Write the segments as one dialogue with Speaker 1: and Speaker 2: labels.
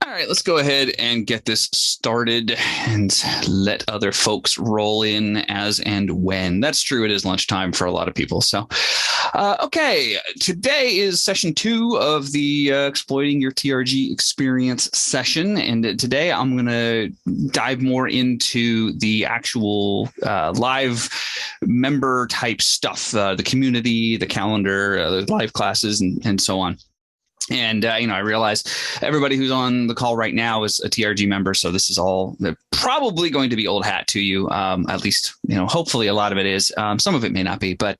Speaker 1: All right, let's go ahead and get this started and let other folks roll in as and when. That's true. It is lunchtime for a lot of people. So, okay, today is session 2 of the Exploiting Your TRG Experience session. And today I'm going to dive more into the actual live member type stuff, the community, the calendar, the live classes, and so on. And, I realize everybody who's on the call right now is a TRG member. So this is all probably going to be old hat to you. At least, hopefully a lot of it is. Some of it may not be, but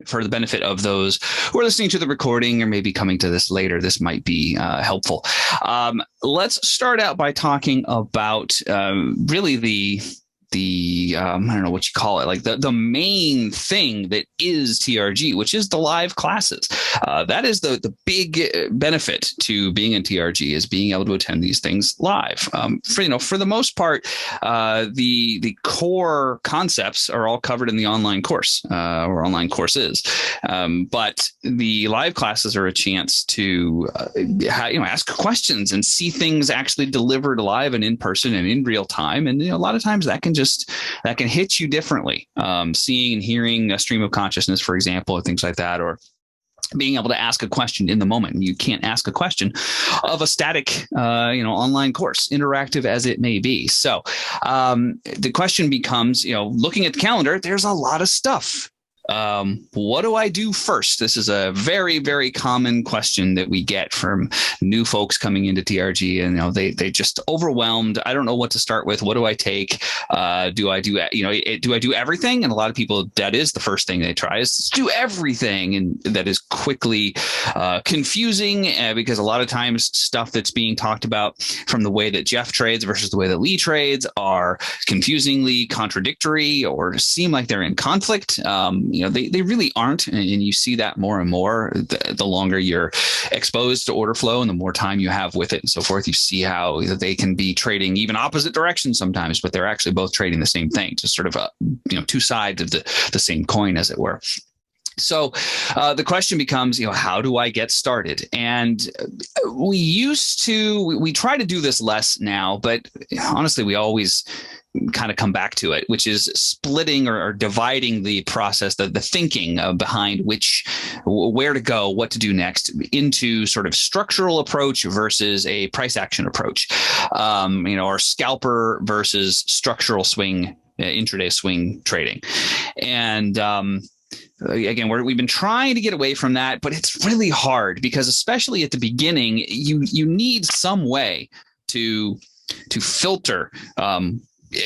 Speaker 1: for the benefit of those who are listening to the recording or maybe coming to this later, this might be helpful. Let's start out by talking about really the I don't know what you call it, like the main thing that is TRG, which is the live classes. That is the big benefit to being in TRG, is being able to attend these things live. For the most part, the core concepts are all covered in the online course or online courses. But the live classes are a chance to ask questions and see things actually delivered live and in person and in real time. And a lot of times that can hit you differently. Seeing and hearing a stream of consciousness, for example, or things like that, or being able to ask a question in the moment. You can't ask a question of a static, online course, interactive as it may be. So the question becomes, looking at the calendar, there's a lot of stuff. What do I do first? This is a very, very common question that we get from new folks coming into TRG, and they just overwhelmed. I don't know what to start with. What do I take? Do I do everything? And a lot of people, that is the first thing they try, is do everything, and that is quickly confusing because a lot of times stuff that's being talked about from the way that Jeff trades versus the way that Lee trades are confusingly contradictory or seem like they're in conflict. They really aren't. And you see that more and more the longer you're exposed to order flow and the more time you have with it and so forth. You see how they can be trading even opposite directions sometimes, but they're actually both trading the same thing, just sort of two sides of the same coin, as it were. So the question becomes, how do I get started? And we try to do this less now, but honestly, we always kind of come back to it, which is splitting or dividing the process, the thinking behind where to go, what to do next, into sort of structural approach versus a price action approach, or scalper versus structural swing, intraday swing trading. And again, we've been trying to get away from that, but it's really hard because, especially at the beginning, you need some way to filter.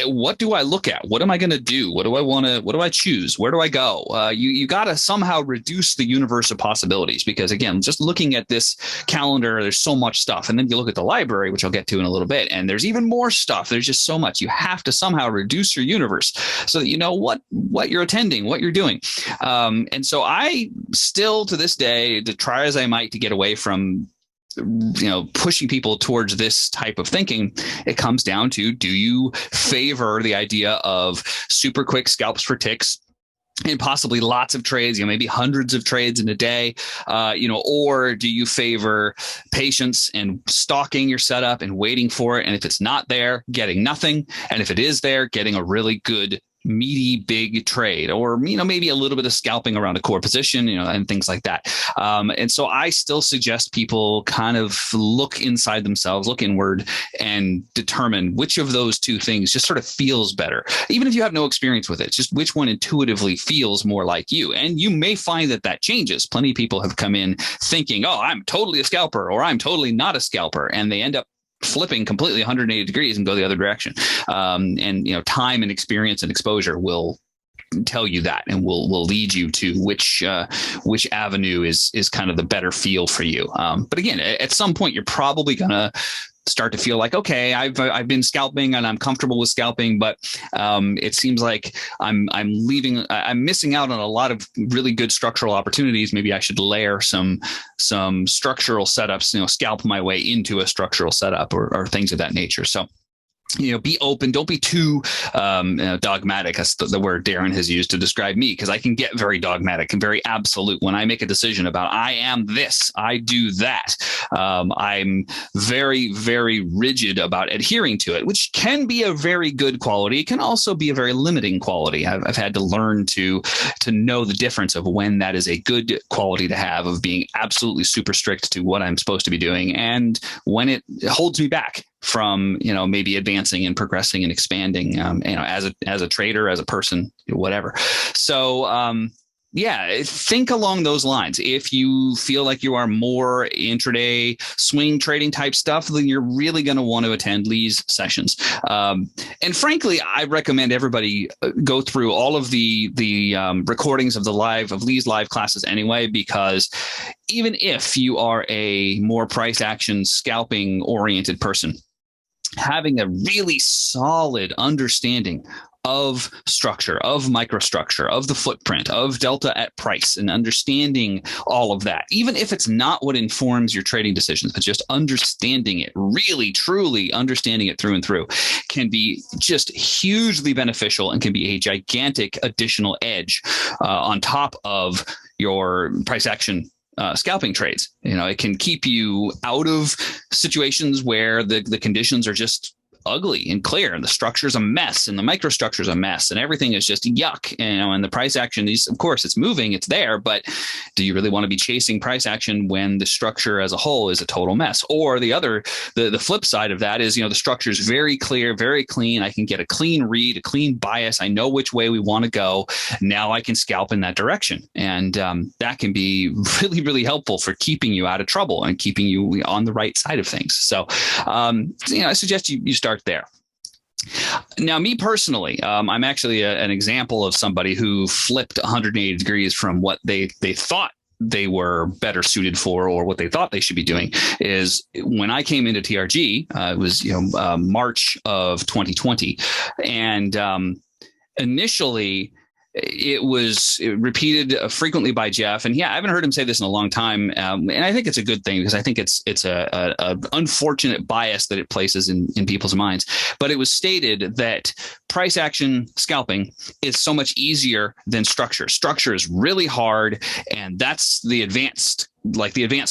Speaker 1: What do I look at? What am I going to do? What do I choose? Where do I go? You got to somehow reduce the universe of possibilities, because again, just looking at this calendar, there's so much stuff. And then you look at the library, which I'll get to in a little bit, and there's even more stuff. There's just so much. You have to somehow reduce your universe so that you know what you're attending, what you're doing. And so I still, to this day, to try as I might to get away from pushing people towards this type of thinking, it comes down to, do you favor the idea of super quick scalps for ticks and possibly lots of trades, maybe hundreds of trades in a day, or do you favor patience and stalking your setup and waiting for it? And if it's not there, getting nothing. And if it is there, getting a really good meaty big trade, or maybe a little bit of scalping around a core position, and things like that. And so I still suggest people kind of look inside themselves, look inward, and determine which of those two things just sort of feels better, even if you have no experience with it. Just which one intuitively feels more like you. And you may find that changes. Plenty of people have come in thinking, oh, I'm totally a scalper, or I'm totally not a scalper, and they end up flipping completely 180 degrees and go the other direction. And time and experience and exposure will tell you that, and will lead you to which avenue is kind of the better feel for you. But again, at some point, you're probably gonna start to feel like, okay, I've been scalping and I'm comfortable with scalping, but it seems like I'm missing out on a lot of really good structural opportunities. Maybe I should layer some structural setups, scalp my way into a structural setup or things of that nature. So be open. Don't be too dogmatic. That's the word Darren has used to describe me, because I can get very dogmatic and very absolute when I make a decision about I am this, I do that. I'm very, very rigid about adhering to it, which can be a very good quality. It can also be a very limiting quality. I've had to learn to know the difference of when that is a good quality to have, of being absolutely super strict to what I'm supposed to be doing, and when it holds me back from, maybe advancing and progressing and expanding, as a trader, as a person, whatever. So, think along those lines. If you feel like you are more intraday swing trading type stuff, then you're really going to want to attend Lee's sessions. And frankly, I recommend everybody go through all of the recordings of Lee's live classes anyway, because even if you are a more price action scalping oriented person, having a really solid understanding of structure, of microstructure, of the footprint, of delta at price, and understanding all of that, even if it's not what informs your trading decisions, but just understanding it, really, truly understanding it through and through, can be just hugely beneficial and can be a gigantic additional edge on top of your price action scalping trades. It can keep you out of situations where the conditions are just ugly and clear, and the structure's a mess, and the microstructure's a mess, and everything is just yuck. And the price action is, of course, it's moving, it's there, but do you really want to be chasing price action when the structure as a whole is a total mess? Or the flip side of that is, the structure is very clear, very clean. I can get a clean read, a clean bias. I know which way we want to go. Now I can scalp in that direction. And that can be really, really helpful for keeping you out of trouble and keeping you on the right side of things. So, I suggest you start there. Now, me personally, I'm actually an example of somebody who flipped 180 degrees from what they thought they were better suited for, or what they thought they should be doing. Is when I came into TRG, it was March of 2020, and initially it was repeated frequently by Jeff. And I haven't heard him say this in a long time. And I think it's a good thing, because I think it's a unfortunate bias that it places in people's minds. But it was stated that price action scalping is so much easier than structure. Structure is really hard, and that's the advanced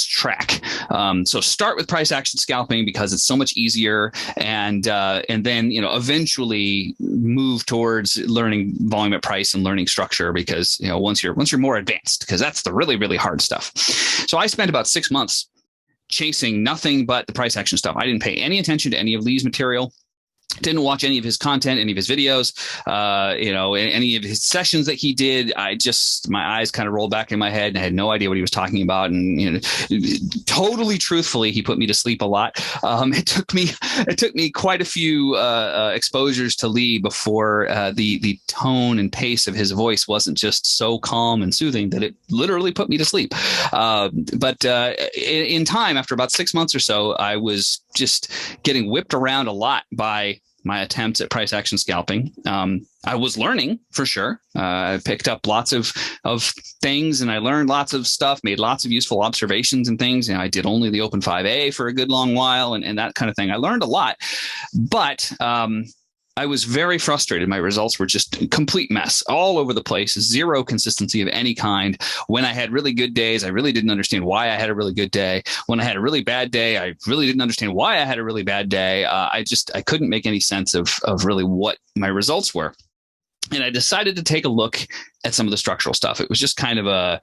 Speaker 1: track. So start with price action scalping because it's so much easier, and then eventually move towards learning volume at price and learning structure, because once you're more advanced, because that's the really, really hard stuff. So I spent about 6 months chasing nothing but the price action stuff. I didn't pay any attention to any of Lee's material. Didn't watch any of his content, any of his videos, any of his sessions that he did. My eyes kind of rolled back in my head, and I had no idea what he was talking about. And totally truthfully, he put me to sleep a lot. It took me quite a few exposures to Lee before the tone and pace of his voice wasn't just so calm and soothing that it literally put me to sleep. But in time, after about 6 months or so, I was just getting whipped around a lot by my attempts at price action scalping. I was learning for sure. I picked up lots of things, and I learned lots of stuff, made lots of useful observations and things. I did only the Open 5A for a good long while, and that kind of thing. I learned a lot, but I was very frustrated. My results were just a complete mess all over the place, zero consistency of any kind. When I had really good days, I really didn't understand why I had a really good day. When I had a really bad day, I really didn't understand why I had a really bad day. I couldn't make any sense of really what my results were. And I decided to take a look at some of the structural stuff. It was just kind of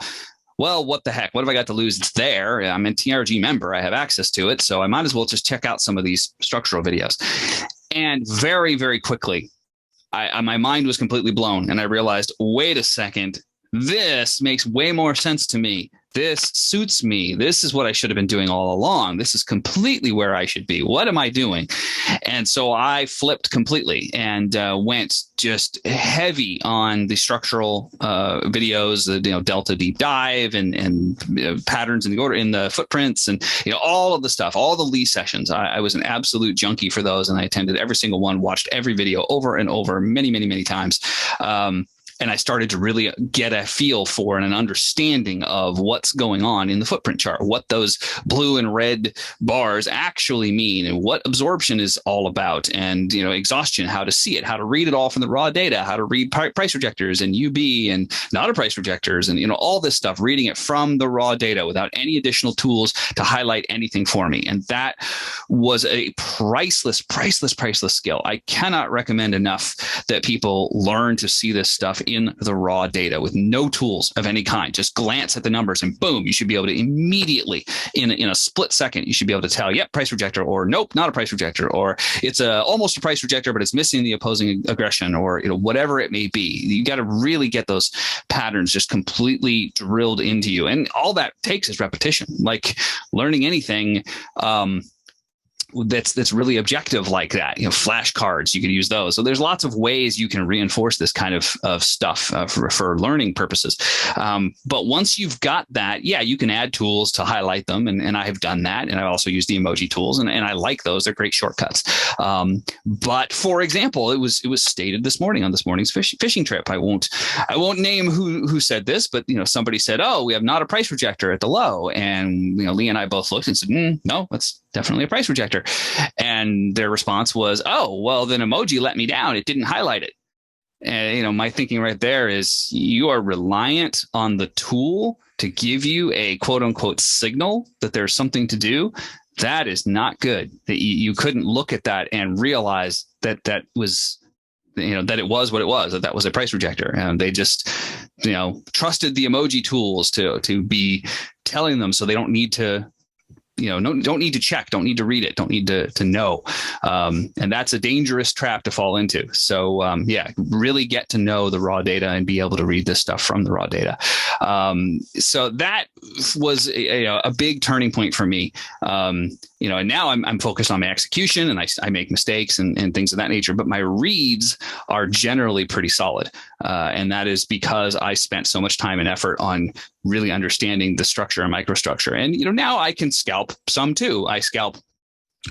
Speaker 1: well, what the heck? What have I got to lose? It's there. I'm a TRG member. I have access to it. So I might as well just check out some of these structural videos. And very, very quickly, my mind was completely blown. And I realized, wait a second, this makes way more sense to me. This suits me. This is what I should have been doing all along. This is completely where I should be. What am I doing? And so I flipped completely and went just heavy on the structural videos, the Delta deep dive and patterns in the order in the footprints, and all of the stuff, all the Lee sessions. I was an absolute junkie for those, and I attended every single one, watched every video over and over, many, many, many times. And I started to really get a feel for and an understanding of what's going on in the footprint chart, what those blue and red bars actually mean, and what absorption is all about, and exhaustion, how to see it, how to read it all from the raw data, how to read price rejectors and UB and not a price rejectors, and all this stuff, reading it from the raw data without any additional tools to highlight anything for me. And that was a priceless skill. I cannot recommend enough that people learn to see this stuff in the raw data with no tools of any kind. Just glance at the numbers and boom, you should be able to immediately in a split second, you should be able to tell, yep, price rejector, or nope, not a price rejector, or it's almost a price rejector, but it's missing the opposing aggression, or whatever it may be. You got to really get those patterns just completely drilled into you. And all that takes is repetition. Like learning anything, that's really objective like that. Flashcards, you can use those. So there's lots of ways you can reinforce this kind of stuff for learning purposes. But once you've got that, you can add tools to highlight them. And I have done that. And I've also used the emoji tools, and I like those. They're great shortcuts. But for example, it was stated this morning on this morning's fishing trip. I won't name who said this, but somebody said, "Oh, we have not a price rejector at the low." And Lee and I both looked and said, "No, that's definitely a price rejector." And their response was, "Oh, well, then emoji let me down. It didn't highlight it." And, my thinking right there is you are reliant on the tool to give you a quote unquote signal that there's something to do. That is not good. That you couldn't look at that and realize that was, that it was what it was, that was a price rejector. And they just, trusted the emoji tools to be telling them, so they don't need to, don't need to check, don't need to read it, don't need to know. And that's a dangerous trap to fall into. So really get to know the raw data and be able to read this stuff from the raw data. So that was a big turning point for me. And now I'm focused on my execution, and I make mistakes and things of that nature, but my reads are generally pretty solid. And that is because I spent so much time and effort on really understanding the structure and microstructure. And, now I can scalp some too. I scalp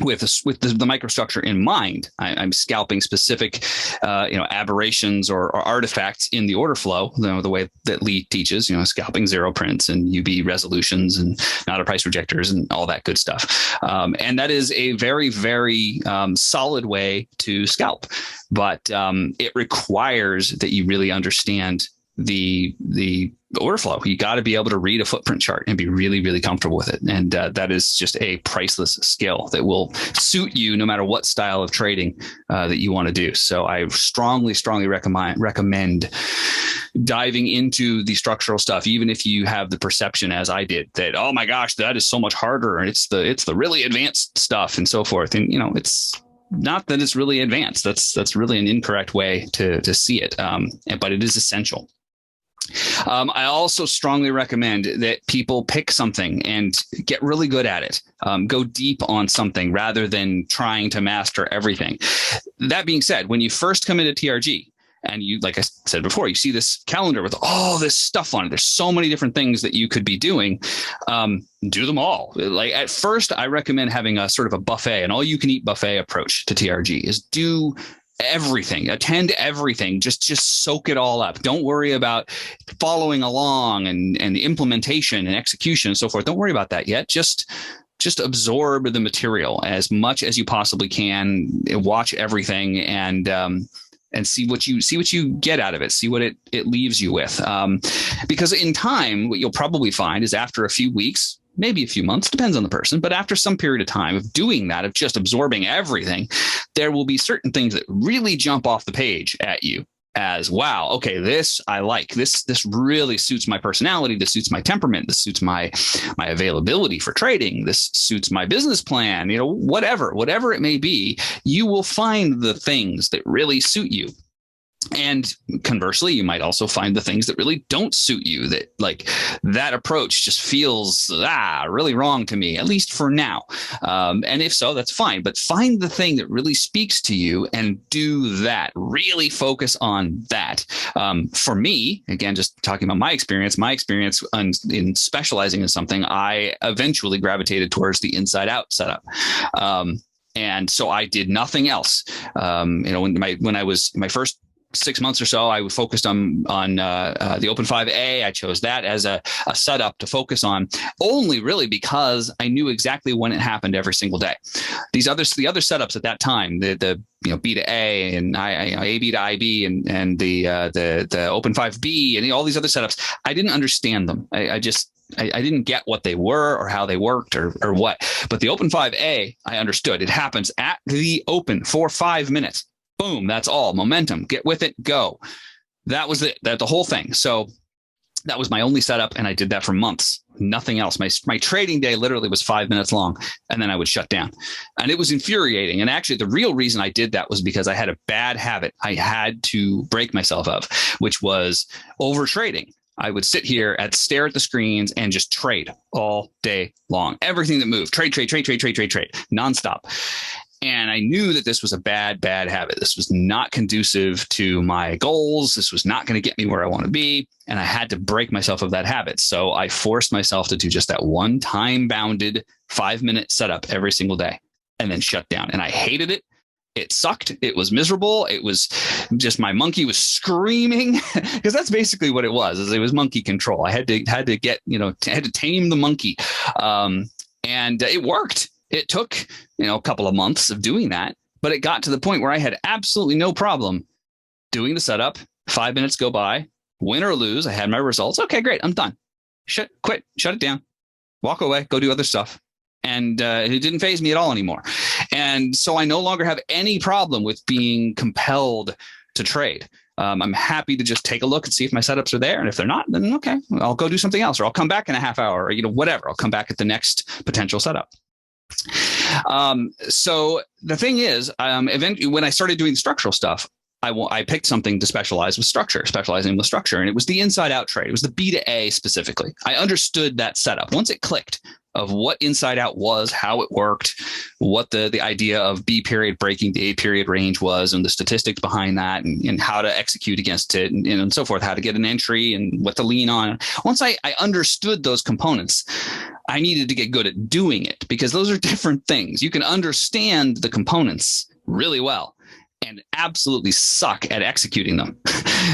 Speaker 1: with the microstructure in mind. I'm scalping specific, aberrations or artifacts in the order flow, the way that Lee teaches, scalping zero prints and UB resolutions and not a price rejectors and all that good stuff. And that is a very, very solid way to scalp, but it requires that you really understand the order flow. You got to be able to read a footprint chart and be really, really comfortable with it. And that is just a priceless skill that will suit you no matter what style of trading that you want to do. So I strongly recommend diving into the structural stuff, even if you have the perception, as I did, that, oh my gosh, that is so much harder, and it's the really advanced stuff and so forth. And it's not that it's really advanced. That's really an incorrect way to see it. But it is essential. I also strongly recommend that people pick something and get really good at it. Go deep on something rather than trying to master everything. That being said, when you first come into TRG and you, like I said before, you see this calendar with all this stuff on it, there's so many different things that you could be doing. Do them all. Like at first, I recommend having a sort of a buffet, an all-you-can-eat buffet approach to TRG. Is do everything, attend everything, just soak it all up. Don't worry about following along and the implementation and execution and so forth. Don't worry about that yet. Just absorb the material as much as you possibly can. Watch everything and see what you get out of it. See what it leaves you with. Because in time, what you'll probably find is after a few weeks, maybe a few months, depends on the person, but after some period of time of doing that, of just absorbing everything, there will be certain things that really jump off the page at you as, wow, okay, this I like. This really suits my personality. This suits my temperament. This suits my availability for trading. This suits my business plan. Whatever it may be, you will find the things that really suit you. And conversely, you might also find the things that really don't suit you, that like that approach just feels really wrong to me, at least for now. And if so, that's fine. But find the thing that really speaks to you and do that. Really focus on that. For me, again, just talking about my experience in specializing in something, I eventually gravitated towards the inside out setup. And so I did nothing else. When I was my first 6 months or so, I focused on the Open 5A. I chose that as a setup to focus on, only really because I knew exactly when it happened every single day. The other setups at that time, the B to A and AB to IB and the Open 5B and all these other setups, I didn't understand them. I didn't get what they were or how they worked or what. But the Open 5A, I understood. It happens at the open for 5 minutes. Boom, that's all. Momentum, get with it, go. That was the whole thing. So that was my only setup, and I did that for months. Nothing else. My trading day literally was 5 minutes long, and then I would shut down. And it was infuriating. And actually, the real reason I did that was because I had a bad habit I had to break myself of, which was over trading. I would sit here stare at the screens and just trade all day long. Everything that moved, trade, nonstop. And I knew that this was a bad habit. This was not conducive to my goals. This was not going to get me where I want to be. And I had to break myself of that habit. So I forced myself to do just that one time bounded 5 minute setup every single day and then shut down. And I hated it. It sucked. It was miserable. It was just my monkey was screaming because that's basically what it was. It was monkey control. I had to get, I had to tame the monkey. And it worked. It took, a couple of months of doing that, but it got to the point where I had absolutely no problem doing the setup. 5 minutes go by, win or lose. I had my results. Okay, great. I'm done. Quit, shut it down, walk away, go do other stuff. And it didn't faze me at all anymore. And so I no longer have any problem with being compelled to trade. I'm happy to just take a look and see if my setups are there. And if they're not, then okay, I'll go do something else, or I'll come back in a half hour, or whatever. I'll come back at the next potential setup. So the thing is, eventually, when I started doing structural stuff, I picked something to specializing with structure, and it was the inside out trade. It was the B to A specifically. I understood that setup once it clicked of what inside out was, how it worked, what the idea of B period breaking the A period range was, and the statistics behind that, and how to execute against it, and so forth, how to get an entry and what to lean on. Once I understood those components, I needed to get good at doing it, because those are different things. You can understand the components really well and absolutely suck at executing them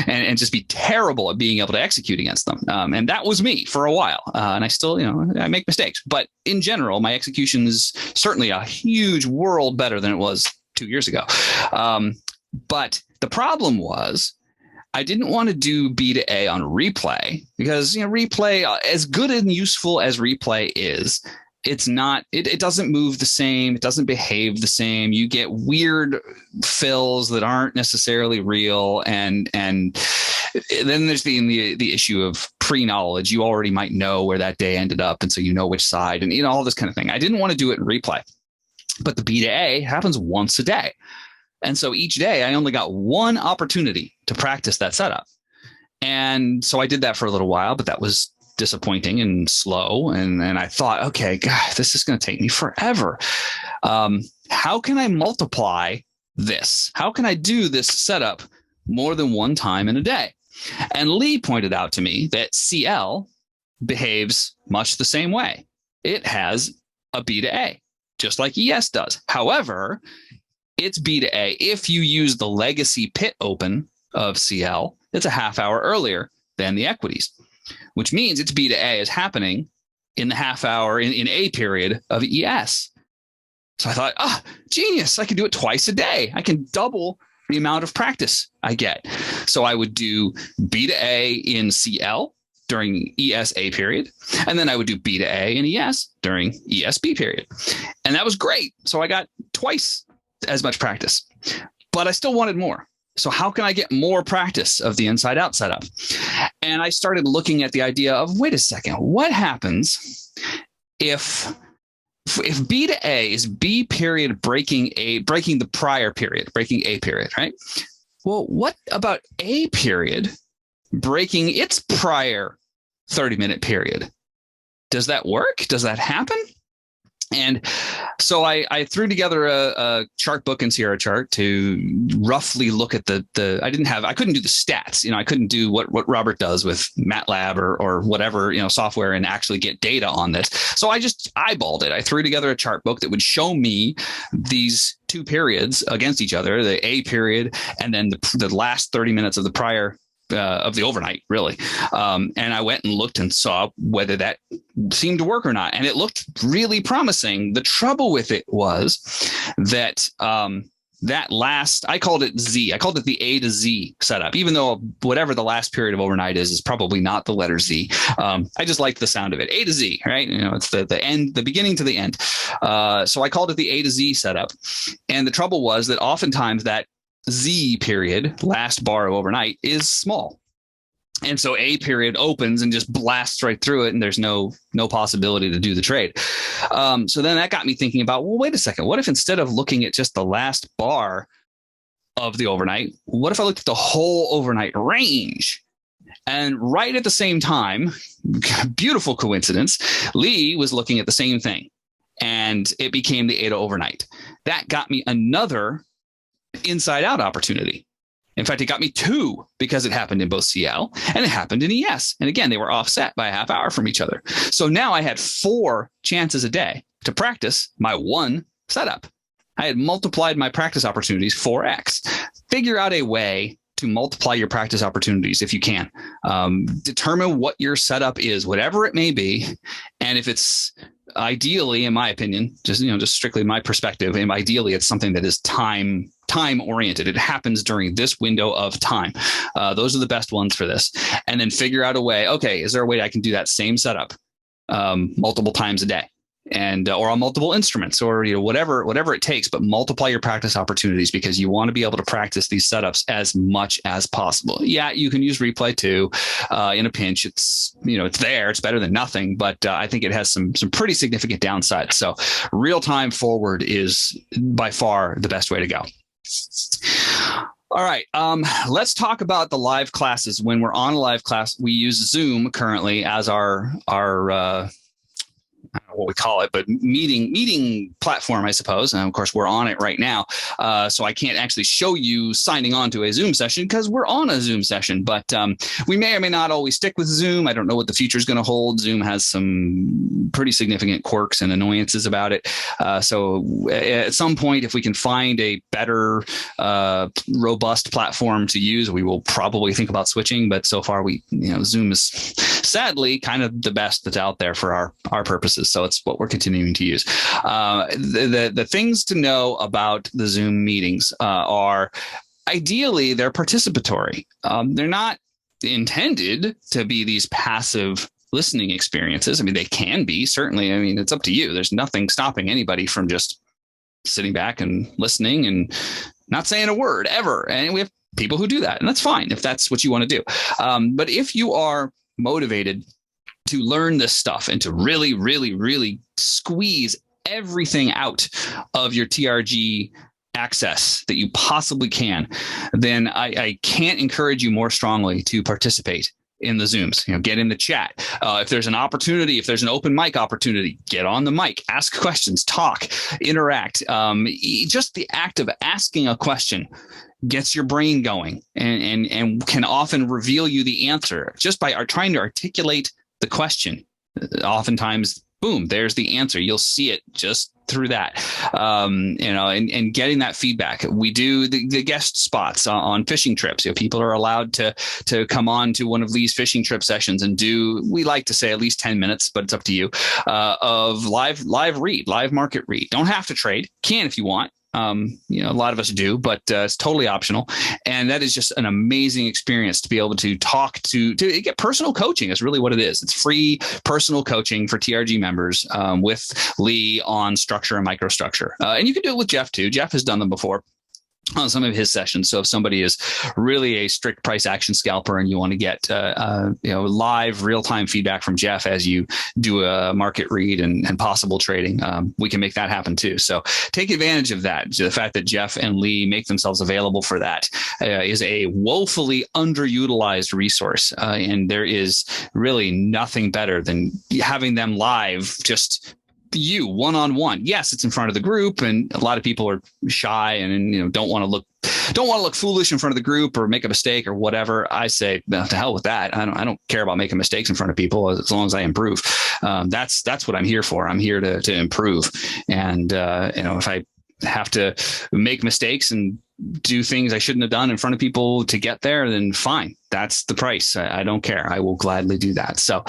Speaker 1: and just be terrible at being able to execute against them. And that was me for a while. And I still, I make mistakes, but in general, my execution is certainly a huge world better than it was 2 years ago. But the problem was, I didn't want to do B to A on replay, because replay, as good and useful as replay is, it's not. It doesn't move the same. It doesn't behave the same. You get weird fills that aren't necessarily real, and then there's the issue of pre-knowledge. You already might know where that day ended up, and so you know which side, and all this kind of thing. I didn't want to do it in replay, but the B to A happens once a day. And so each day I only got one opportunity to practice that setup. And so I did that for a little while, but that was disappointing and slow. And I thought, okay, God, this is going to take me forever. How can I multiply this? How can I do this setup more than one time in a day? And Lee pointed out to me that CL behaves much the same way. It has a B to A, just like ES does. However, it's B to A. If you use the legacy pit open of CL, it's a half hour earlier than the equities, which means its B to A is happening in the half hour in A period of ES. So I thought, genius. I can do it twice a day. I can double the amount of practice I get. So I would do B to A in CL during ES A period, and then I would do B to A in ES during ES B period. And that was great. So I got twice as much practice, but I still wanted more. So how can I get more practice of the inside out setup? And I started looking at the idea of, wait a second, what happens if B to A is B period breaking the prior period, breaking A period, right? Well, what about A period breaking its prior 30-minute period? Does that work? Does that happen? And So I threw together a chart book in Sierra Chart to roughly look at I couldn't do the stats. I couldn't do what Robert does with MATLAB or whatever, software and actually get data on this. So I just eyeballed it. I threw together a chart book that would show me these two periods against each other, the A period and then the last 30 minutes of the prior of the overnight, really. And I went and looked and saw whether that seemed to work or not. And it looked really promising. The trouble with it was that I called it Z. I called it the A to Z setup, even though whatever the last period of overnight is probably not the letter Z. I just liked the sound of it. A to Z, right? It's the end, the beginning to the end. So I called it the A to Z setup. And the trouble was that oftentimes that Z period, last bar of overnight, is small. And so A period opens and just blasts right through it, and there's no possibility to do the trade. So then that got me thinking about, well, wait a second. What if instead of looking at just the last bar of the overnight, what if I looked at the whole overnight range? And right at the same time, beautiful coincidence, Lee was looking at the same thing, and it became the ADA overnight. That got me another inside out opportunity. In fact, it got me two because it happened in both CL and it happened in ES. And again, they were offset by a half hour from each other. So now I had 4 chances a day to practice my one setup. I had multiplied my practice opportunities 4x. Figure out a way to multiply your practice opportunities if you can. Determine what your setup is, whatever it may be. And if it's ideally, in my opinion, just strictly my perspective, and ideally it's something that is time oriented. It happens during this window of time. Those are the best ones for this. And then figure out a way. Okay, is there a way I can do that same setup multiple times a day? And or on multiple instruments, or whatever it takes, but multiply your practice opportunities, because you want to be able to practice these setups as much as possible. Yeah, you can use replay too in a pinch. It's it's there. It's better than nothing, but I think it has some pretty significant downsides. So real time forward is by far the best way to go. All right. Let's talk about the live classes. When we're on a live class, we use Zoom currently as our I don't know what we call it, but meeting platform, I suppose. And of course, we're on it right now. So I can't actually show you signing on to a Zoom session because we're on a Zoom session. But we may or may not always stick with Zoom. I don't know what the future is going to hold. Zoom has some pretty significant quirks and annoyances about it. So at some point, if we can find a better, robust platform to use, we will probably think about switching. But so far, Zoom is sadly kind of the best that's out there for our purposes. So it's what we're continuing to use. The things to know about the Zoom meetings are ideally they're participatory. They're not intended to be these passive listening experiences. I mean, they can be, certainly. I mean, it's up to you. There's nothing stopping anybody from just sitting back and listening and not saying a word ever. And we have people who do that, and that's fine if that's what you want to do. But if you are motivated to learn this stuff and to really, really, really squeeze everything out of your TRG access that you possibly can, then I can't encourage you more strongly to participate in the Zooms. Get in the chat. If there's an opportunity, if there's an open mic opportunity, get on the mic, ask questions, talk, interact. Just the act of asking a question gets your brain going and can often reveal you the answer just by trying to articulate the question. Oftentimes, boom, there's the answer. You'll see it just through that, and getting that feedback. We do the guest spots on fishing trips. People are allowed to come on to one of these fishing trip sessions and we like to say at least 10 minutes, but it's up to you, of live market read. Don't have to trade. Can if you want. A lot of us do, but it's totally optional. And that is just an amazing experience to be able to talk to get personal coaching is really what it is. It's free personal coaching for TRG members with Lee on structure and microstructure. And you can do it with Jeff too. Jeff has done them before on some of his sessions. So if somebody is really a strict price action scalper and you want to get live real-time feedback from Jeff as you do a market read and possible trading, we can make that happen too. So take advantage of that. The fact that Jeff and Lee make themselves available for that is a woefully underutilized resource. And there is really nothing better than having them live just you one-on-one. Yes, it's in front of the group, and a lot of people are shy and don't want to look foolish in front of the group or make a mistake or whatever. I say, to hell with that. I don't care about making mistakes in front of people as long as I improve. That's what I'm here for. I'm here to improve. And if I have to make mistakes and do things I shouldn't have done in front of people to get there, then fine. That's the price. I don't care. I will gladly do that. So,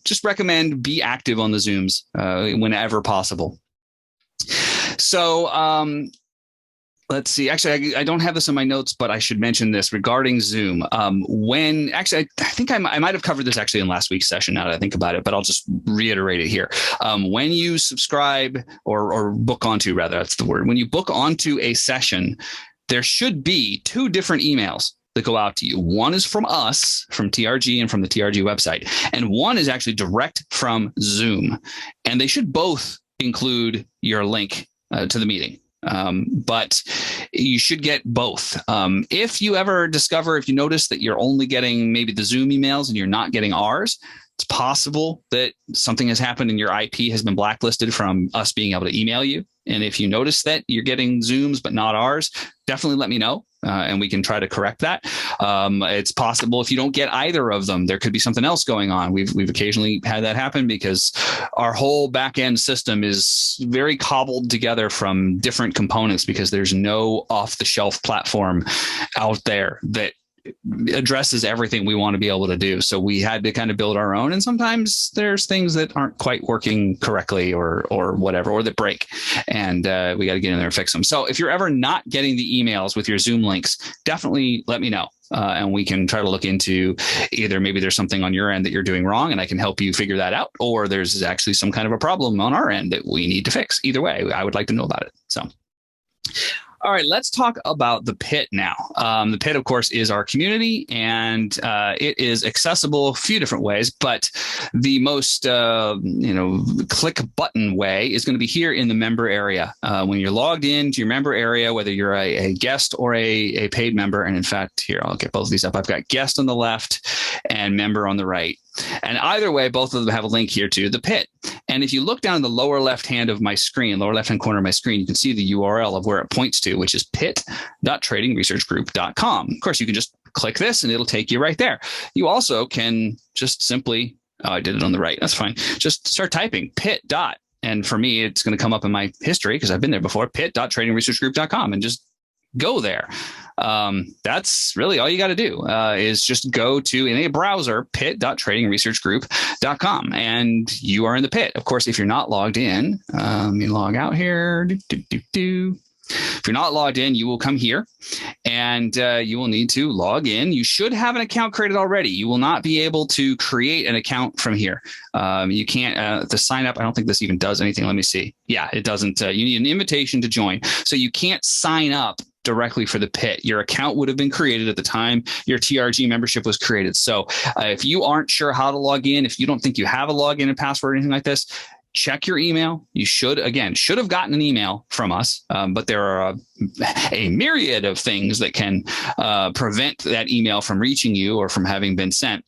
Speaker 1: just recommend be active on the Zooms whenever possible. So, let's see. Actually, I don't have this in my notes, but I should mention this regarding Zoom. I think I might have covered this actually in last week's session now that I think about it, but I'll just reiterate it here. When you subscribe or book onto, rather, that's the word. When you book onto a session, there should be 2 different emails that go out to you. One is from us, from TRG and from the TRG website, and one is actually direct from Zoom. And they should both include your link to the meeting. But you should get both. If you notice that you're only getting maybe the Zoom emails and you're not getting ours, it's possible that something has happened and your IP has been blacklisted from us being able to email you. And if you notice that you're getting Zooms but not ours, definitely let me know. And we can try to correct that. It's possible if you don't get either of them, there could be something else going on. We've occasionally had that happen because our whole back end system is very cobbled together from different components because there's no off the shelf platform out there that addresses everything we want to be able to do. So we had to kind of build our own. And sometimes there's things that aren't quite working correctly or whatever, or that break. And we got to get in there and fix them. So if you're ever not getting the emails with your Zoom links, definitely let me know. And we can try to look into either maybe there's something on your end that you're doing wrong and I can help you figure that out, or there's actually some kind of a problem on our end that we need to fix. Either way, I would like to know about it. So. All right, let's talk about the Pit now. The Pit, of course, is our community, and it is accessible a few different ways. But the most, click button way is going to be here in the member area. When you're logged into your member area, whether you're a guest or a paid member, and in fact, here, I'll get both of these up. I've got guest on the left and member on the right. And either way, both of them have a link here to the Pit. And if you look down in the lower left-hand corner of my screen, you can see the URL of where it points to, which is pit.tradingresearchgroup.com. Of course, you can just click this and it'll take you right there. You also can just simply, I did it on the right. That's fine. Just start typing pit. And for me, it's going to come up in my history because I've been there before, pit.tradingresearchgroup.com, and just go there. That's really all you got to do is just go to, in a browser, pit.tradingresearchgroup.com, and you are in the Pit. Of course, if you're not logged in, let me log out here. If you're not logged in, you will come here and you will need to log in. You should have an account created already. You will not be able to create an account from here. You can't, the sign up, I don't think this even does anything. Let me see. Yeah, it doesn't. You need an invitation to join. So you can't sign up directly for the Pit. Your account would have been created at the time your TRG membership was created. So if you aren't sure how to log in, if you don't think you have a login and password or anything like this, check your email. You should have gotten an email from us, but there are a myriad of things that can prevent that email from reaching you or from having been sent.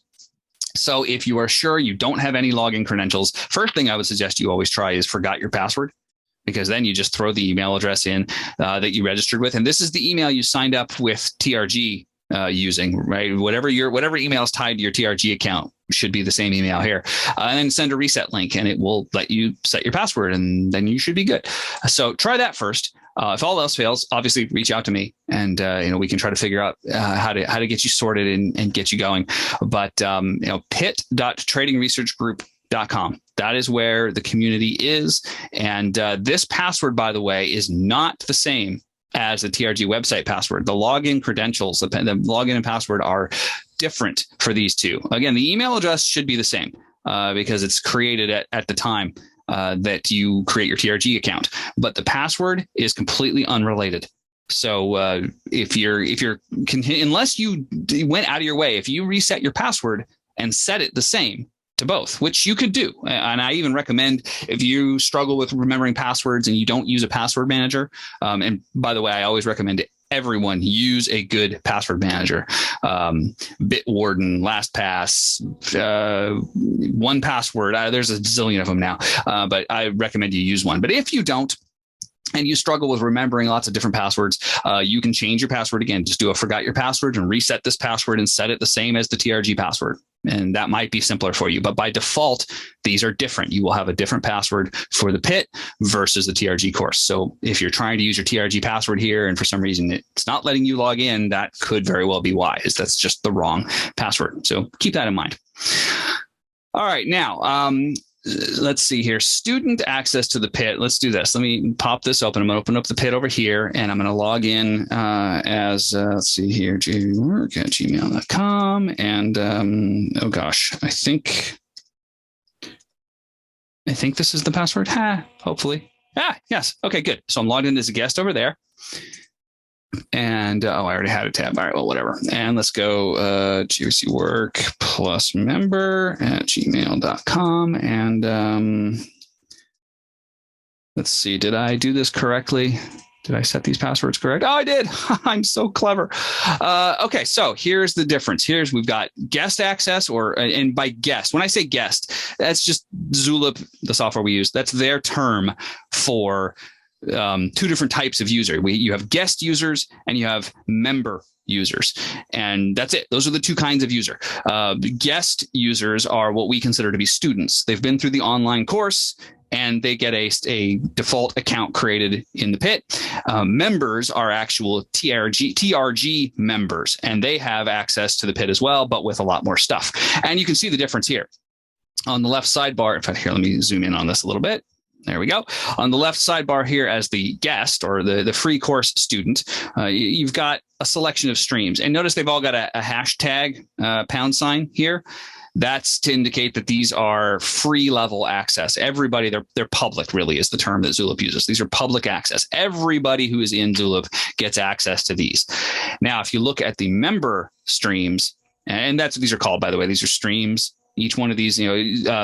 Speaker 1: So if you are sure you don't have any login credentials, first thing I would suggest you always try is forgot your password, because then you just throw the email address in that you registered with. And this is the email you signed up with TRG using, right? Whatever email is tied to your TRG account should be the same email here. And then send a reset link and it will let you set your password, and then you should be good. So try that first. If all else fails, obviously reach out to me, and we can try to figure out how to get you sorted and get you going. But pit.tradingresearchgroup.com. That is where the community is. And this password, by the way, is not the same as the TRG website password. The login credentials, the login and password are different for these two. Again, the email address should be the same because it's created at the time that you create your TRG account, but the password is completely unrelated. So unless you went out of your way, if you reset your password and set it the same to both, which you could do. And I even recommend, if you struggle with remembering passwords and you don't use a password manager, and by the way, I always recommend everyone use a good password manager. Bitwarden, LastPass, 1Password. There's a zillion of them now, but I recommend you use one. But if you don't, and you struggle with remembering lots of different passwords, you can change your password again. Just do a forgot your password and reset this password and set it the same as the TRG password. And that might be simpler for you. But by default, these are different. You will have a different password for the PIT versus the TRG course. So if you're trying to use your TRG password here and for some reason it's not letting you log in, that could very well be why. That's just the wrong password. So keep that in mind. All right. Now, let's see here. Student access to the PIT. Let's do this. Let me pop this open. I'm going to open up the PIT over here, and I'm going to log in as, let's see here, jwork@gmail.com. And, oh gosh, I think this is the password. Hopefully. Yes. Okay, good. So I'm logged in as a guest over there. And I already had a tab. All right, well, whatever. And let's go GRC Work+ member@gmail.com. And let's see, did I do this correctly? Did I set these passwords correct? Oh, I did. I'm so clever. Okay, so here's the difference. We've got guest access, and by guest, when I say guest, that's just Zulip, the software we use. That's their term for two different types of user. You have guest users and you have member users, and that's it. Those are the two kinds of user. Guest users are what we consider to be students. They've been through the online course and they get a default account created in the PIT. Members are actual TRG members, and they have access to the PIT as well, but with a lot more stuff. And you can see the difference here on the left sidebar. In fact, here, let me zoom in on this a little bit. There we go. On the left sidebar here as the guest or the free course student, you've got a selection of streams. And notice they've all got a hashtag # here. That's to indicate that these are free level access. Everybody, they're public, really, is the term that Zulip uses. These are public access. Everybody who is in Zulip gets access to these. Now, if you look at the member streams, and that's what these are called, by the way, these are streams. Each one of these,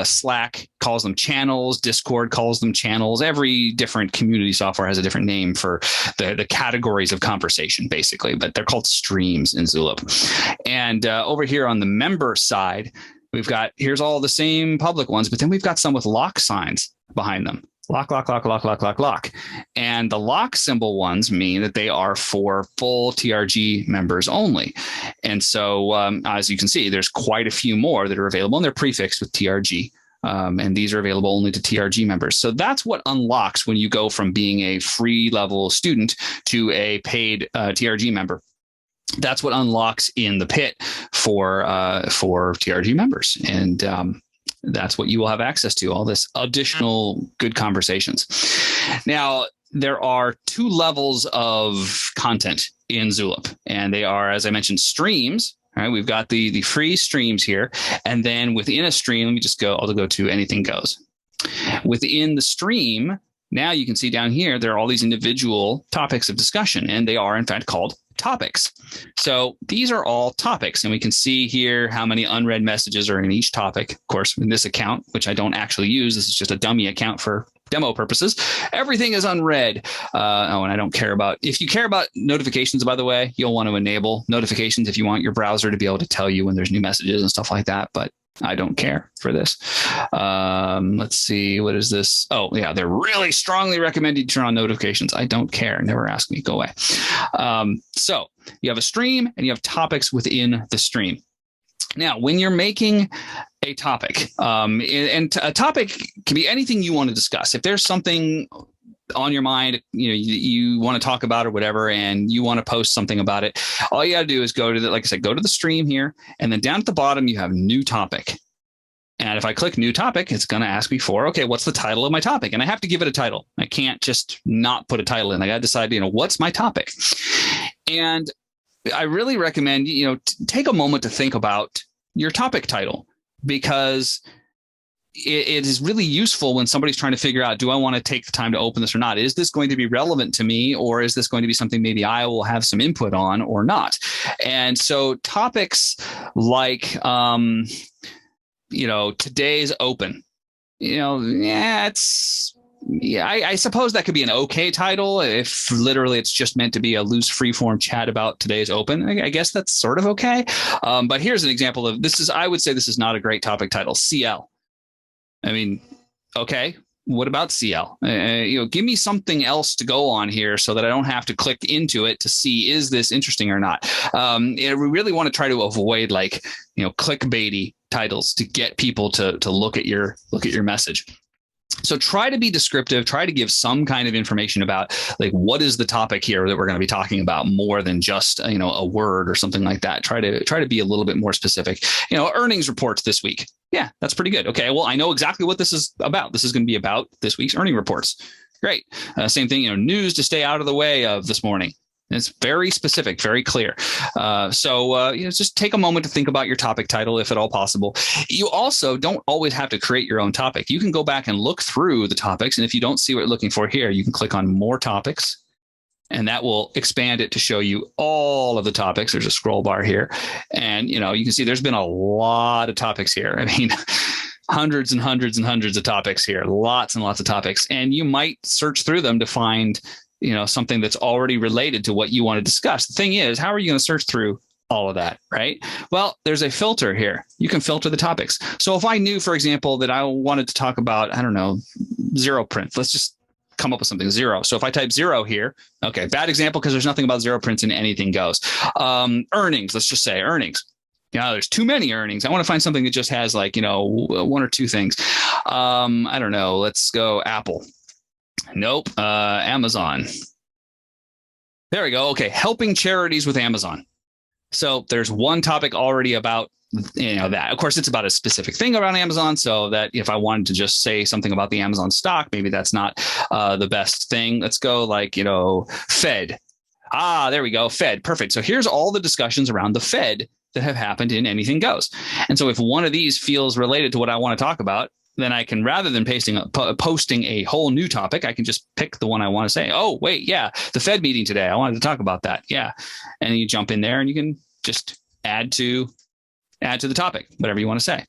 Speaker 1: Slack calls them channels. Discord calls them channels. Every different community software has a different name for the categories of conversation, basically, but they're called streams in Zulip. And over here on the member side, here's all the same public ones, but then we've got some with lock signs behind them. Lock. And the lock symbol ones mean that they are for full TRG members only. And so, as you can see, there's quite a few more that are available, and they're prefixed with TRG. And these are available only to TRG members. So that's what unlocks when you go from being a free level student to a paid TRG member. That's what unlocks in the PIT for TRG members. And that's what you will have access to, all this additional good conversations. Now, there are two levels of content in Zulip, and they are, as I mentioned, streams. All right, we've got the free streams here. And then within a stream, I'll go to anything goes. Within the stream, now you can see down here, there are all these individual topics of discussion, and they are in fact called topics. So these are all topics, and we can see here how many unread messages are in each topic. Of course, in this account, which I don't actually use, this is just a dummy account for demo purposes. Everything is unread. And I don't care about, if you care about notifications, by the way, you'll want to enable notifications if you want your browser to be able to tell you when there's new messages and stuff like that. But I don't care for this. Let's see. What is this? Oh, yeah. They're really strongly recommended you turn on notifications. I don't care. Never ask me. Go away. So you have a stream and you have topics within the stream. Now, when you're making a topic, and a topic can be anything you want to discuss. If there's something on your mind, you want to talk about or whatever, and you want to post something about it, all you got to do is go to the stream here, and then down at the bottom you have new topic. And if I click new topic, it's going to ask me for, okay, what's the title of my topic? And I have to give it a title. I can't just not put a title in. I got to decide, what's my topic? And I really recommend, take a moment to think about your topic title, because it is really useful when somebody's trying to figure out, do I want to take the time to open this or not? Is this going to be relevant to me, or is this going to be something maybe I will have some input on or not? And so topics like, today's open, it's yeah, I suppose that could be an okay title if literally it's just meant to be a loose freeform chat about today's open. I guess that's sort of okay. But here's an example of this I would say this is not a great topic title. CL. I mean, okay. What about CL? Give me something else to go on here so that I don't have to click into it to see, is this interesting or not? We really want to try to avoid clickbaity titles to get people to look at your message. So try to be descriptive, try to give some kind of information about what is the topic here that we're going to be talking about more than just, a word or something like that. Try to be a little bit more specific. Earnings reports this week. Yeah, that's pretty good. Okay, well, I know exactly what this is about. This is going to be about this week's earning reports. Great. Same thing, news to stay out of the way of this morning. It's very specific, very clear. So just take a moment to think about your topic title, if at all possible. You also don't always have to create your own topic. You can go back and look through the topics. And if you don't see what you're looking for here, you can click on more topics. And that will expand it to show you all of the topics. There's a scroll bar here. And, you can see there's been a lot of topics here. I mean, hundreds and hundreds and hundreds of topics here, lots and lots of topics. And you might search through them to find something that's already related to what you want to discuss. The thing is, how are you going to search through all of that, right? Well, there's a filter here. You can filter the topics. So if I knew, for example, that I wanted to talk about, I don't know, zero print, let's just come up with something zero. So if I type zero here, okay, bad example because there's nothing about zero prints in anything goes. Earnings, let's just say earnings. There's too many earnings. I want to find something that just has one or two things. I don't know. Let's go Apple. Nope. Amazon. There we go. Okay. Helping charities with Amazon. So there's one topic already about, that. Of course, it's about a specific thing around Amazon. So that if I wanted to just say something about the Amazon stock, maybe that's not the best thing. Let's go Fed. There we go. Fed. Perfect. So here's all the discussions around the Fed that have happened in Anything Goes. And so if one of these feels related to what I want to talk about, then I can, rather than posting a whole new topic, I can just pick the one I want to say. Oh, wait, yeah, the Fed meeting today. I wanted to talk about that. Yeah. And you jump in there and you can just add to the topic, whatever you want to say.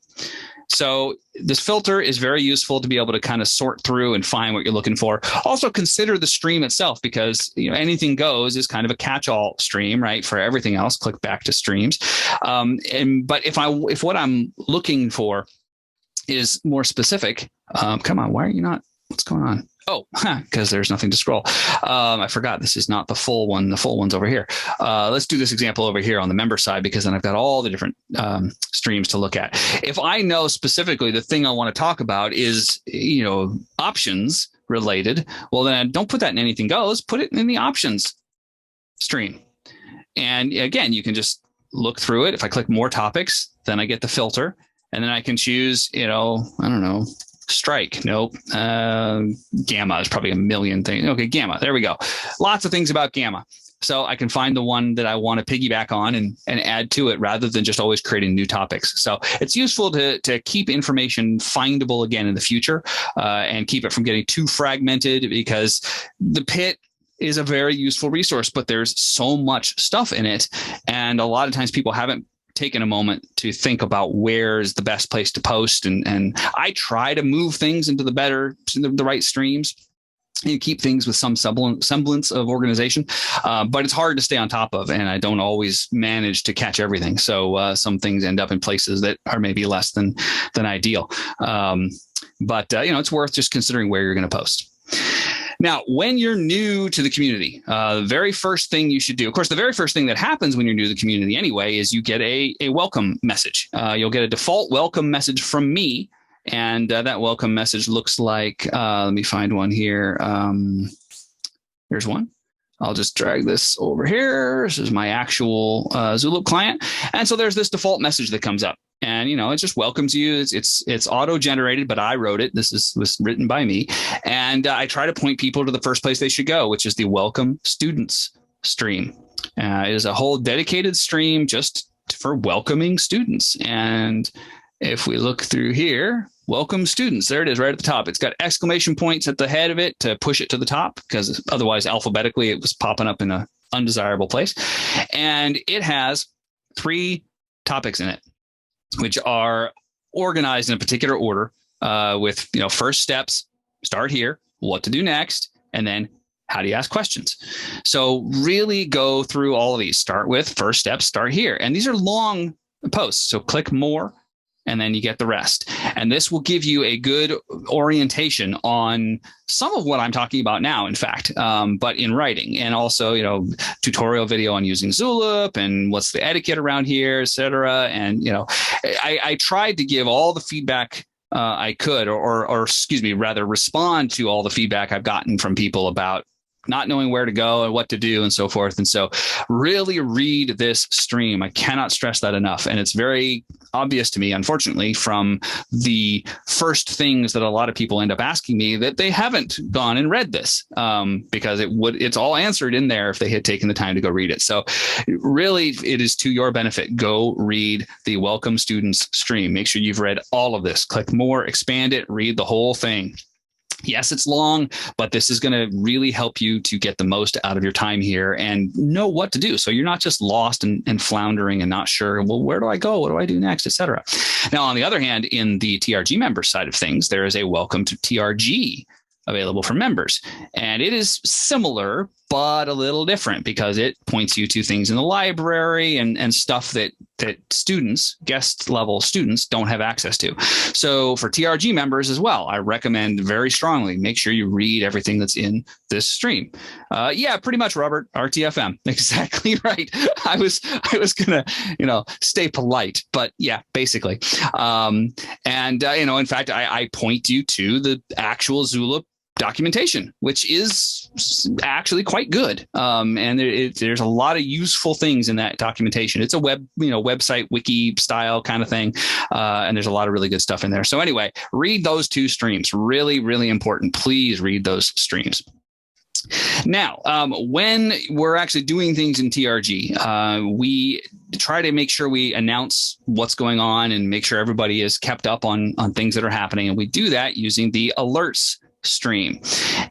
Speaker 1: So this filter is very useful to be able to kind of sort through and find what you're looking for. Also consider the stream itself, because Anything Goes is kind of a catch-all stream, right? For everything else, click back to streams. But if what I'm looking for is more specific. Come on, why are you not? What's going on? Oh, because there's nothing to scroll. I forgot this is not the full one. The full one's over here. Let's do this example over here on the member side, because then I've got all the different streams to look at. If I know specifically the thing I want to talk about is, options related, well, then don't put that in Anything Goes. Put it in the options stream. And again, you can just look through it. If I click more topics, then I get the filter. And then I can choose, I don't know, strike. Nope. Gamma is probably a million things. Okay, gamma. There we go. Lots of things about gamma. So I can find the one that I want to piggyback on and add to it, rather than just always creating new topics. So it's useful to keep information findable again in the future and keep it from getting too fragmented, because the pit is a very useful resource, but there's so much stuff in it. And a lot of times people haven't taken a moment to think about where's the best place to post. And I try to move things into the right streams and keep things with some semblance of organization. But it's hard to stay on top of, and I don't always manage to catch everything. So some things end up in places that are maybe less than ideal. But it's worth just considering where you're going to post. Now, when you're new to the community, the very first thing you should do, of course, the very first thing that happens when you're new to the community anyway, is you get a welcome message. You'll get a default welcome message from me. And that welcome message looks like, let me find one here. Here's one. I'll just drag this over here. This is my actual Zulip client. And so there's this default message that comes up. And, it just welcomes you. It's auto-generated, but I wrote it. This was written by me. And I try to point people to the first place they should go, which is the Welcome Students stream. It is a whole dedicated stream just for welcoming students. And if we look through here, welcome students, there it is right at the top. It's got exclamation points at the head of it to push it to the top, because otherwise alphabetically it was popping up in an undesirable place. And it has 3 topics in it, which are organized in a particular order with, first steps, start here. what to do next, and then how do you ask questions? So really go through all of these. Start with first steps, start here. And these are long posts. So click more, and then you get the rest. And this will give you a good orientation on some of what I'm talking about now, in fact, but in writing, and also, tutorial video on using Zulip and what's the etiquette around here, et cetera. And, I tried to give all the feedback I could, or excuse me, rather respond to all the feedback I've gotten from people about not knowing where to go and what to do and so forth. And so really read this stream. I cannot stress that enough. And it's very obvious to me, unfortunately, from the first things that a lot of people end up asking me, that they haven't gone and read this, because it's all answered in there if they had taken the time to go read it. So really, it is to your benefit. Go read the Welcome Students stream. Make sure you've read all of this. Click more, expand it, read the whole thing. Yes, it's long, but this is going to really help you to get the most out of your time here and know what to do. So you're not just lost and floundering and not sure, well, where do I go? What do I do next, et cetera. Now, on the other hand, in the TRG member side of things, there is a Welcome to TRG available for members. And it is similar, but a little different, because it points you to things in the library and stuff that students, guest level students, don't have access to. So for TRG members as well, I recommend very strongly, make sure you read everything that's in this stream. Yeah, pretty much, Robert, RTFM. Exactly right. I was going to, stay polite, but yeah, basically. In fact, I point you to the actual Zulip documentation, which is actually quite good. And there's a lot of useful things in that documentation. It's a website wiki style kind of thing. And there's a lot of really good stuff in there. So anyway, read those two streams. Really, really important. Please read those streams. Now, when we're actually doing things in TRG, we try to make sure we announce what's going on and make sure everybody is kept up on things that are happening. And we do that using the alerts stream.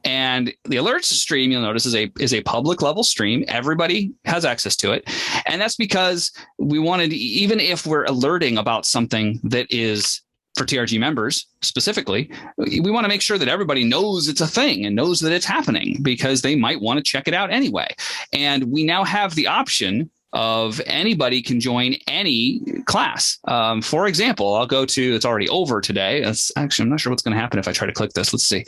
Speaker 1: And the alerts stream, you'll notice, is a public level stream. Everybody has access to it. And that's because we wanted, even if we're alerting about something that is for TRG members specifically, we want to make sure that everybody knows it's a thing and knows that it's happening, because they might want to check it out anyway. And we now have the option of anybody can join any class. For example, I'll go to, it's already over today. I'm not sure what's going to happen if I try to click this. Let's see.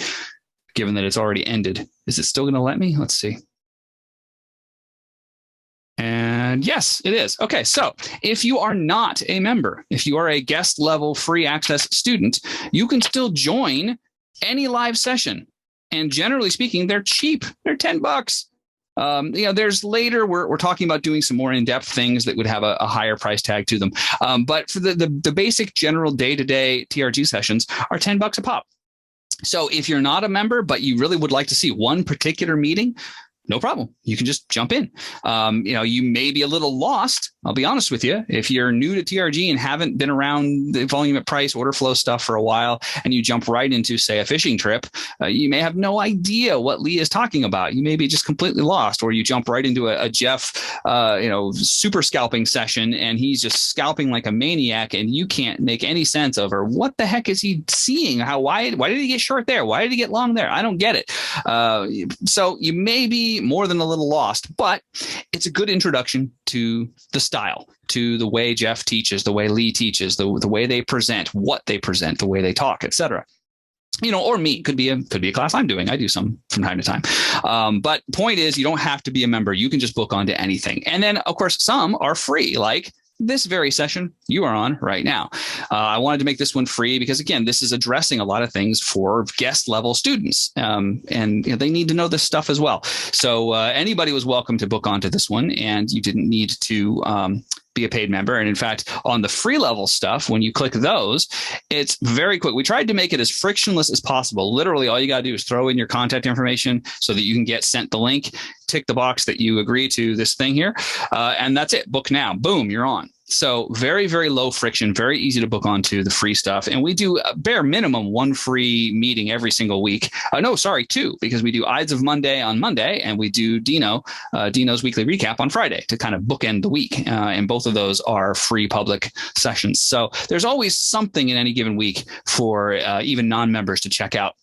Speaker 1: Given that it's already ended, is it still going to let me? Let's see. And yes, it is. Okay, so if you are not a member, if you are a guest level free access student, you can still join any live session. And generally speaking, they're cheap. They're $10. There's later, we're talking about doing some more in-depth things that would have a higher price tag to them. But for the basic general day-to-day TRG sessions are $10 a pop. So if you're not a member, but you really would like to see one particular meeting, no problem. You can just jump in. You may be a little lost. I'll be honest with you. If you're new to TRG and haven't been around the volume at price, order flow stuff for a while, and you jump right into, say, a fishing trip, you may have no idea what Lee is talking about. You may be just completely lost, or you jump right into a Jeff, super scalping session, and he's just scalping like a maniac, and you can't make any sense of, or what the heck is he seeing? Why did he get short there? Why did he get long there? I don't get it. So you may be more than a little lost, but it's a good introduction to the style, to the way Jeff teaches, the way Lee teaches, the way they present, what they present, the way they talk, etc. Or me, could be a class I'm doing. I do some from time to time. But point is, you don't have to be a member. You can just book onto anything. And then, of course, some are free, like this very session you are on right now. I wanted to make this one free because, again, this is addressing a lot of things for guest level students. And they need to know this stuff as well. So anybody was welcome to book onto this one, and you didn't need to be a paid member. And in fact, on the free level stuff, when you click those, it's very quick. We tried to make it as frictionless as possible. Literally, all you got to do is throw in your contact information so that you can get sent the link, tick the box that you agree to this thing here. And that's it. Book now. Boom, you're on. So very, very low friction, very easy to book onto the free stuff. And we do a bare minimum one free meeting every single week. Two, because we do Ides of Monday on Monday, and we do Dino's weekly recap on Friday to kind of bookend the week. And both of those are free public sessions. So there's always something in any given week for even non-members to check out.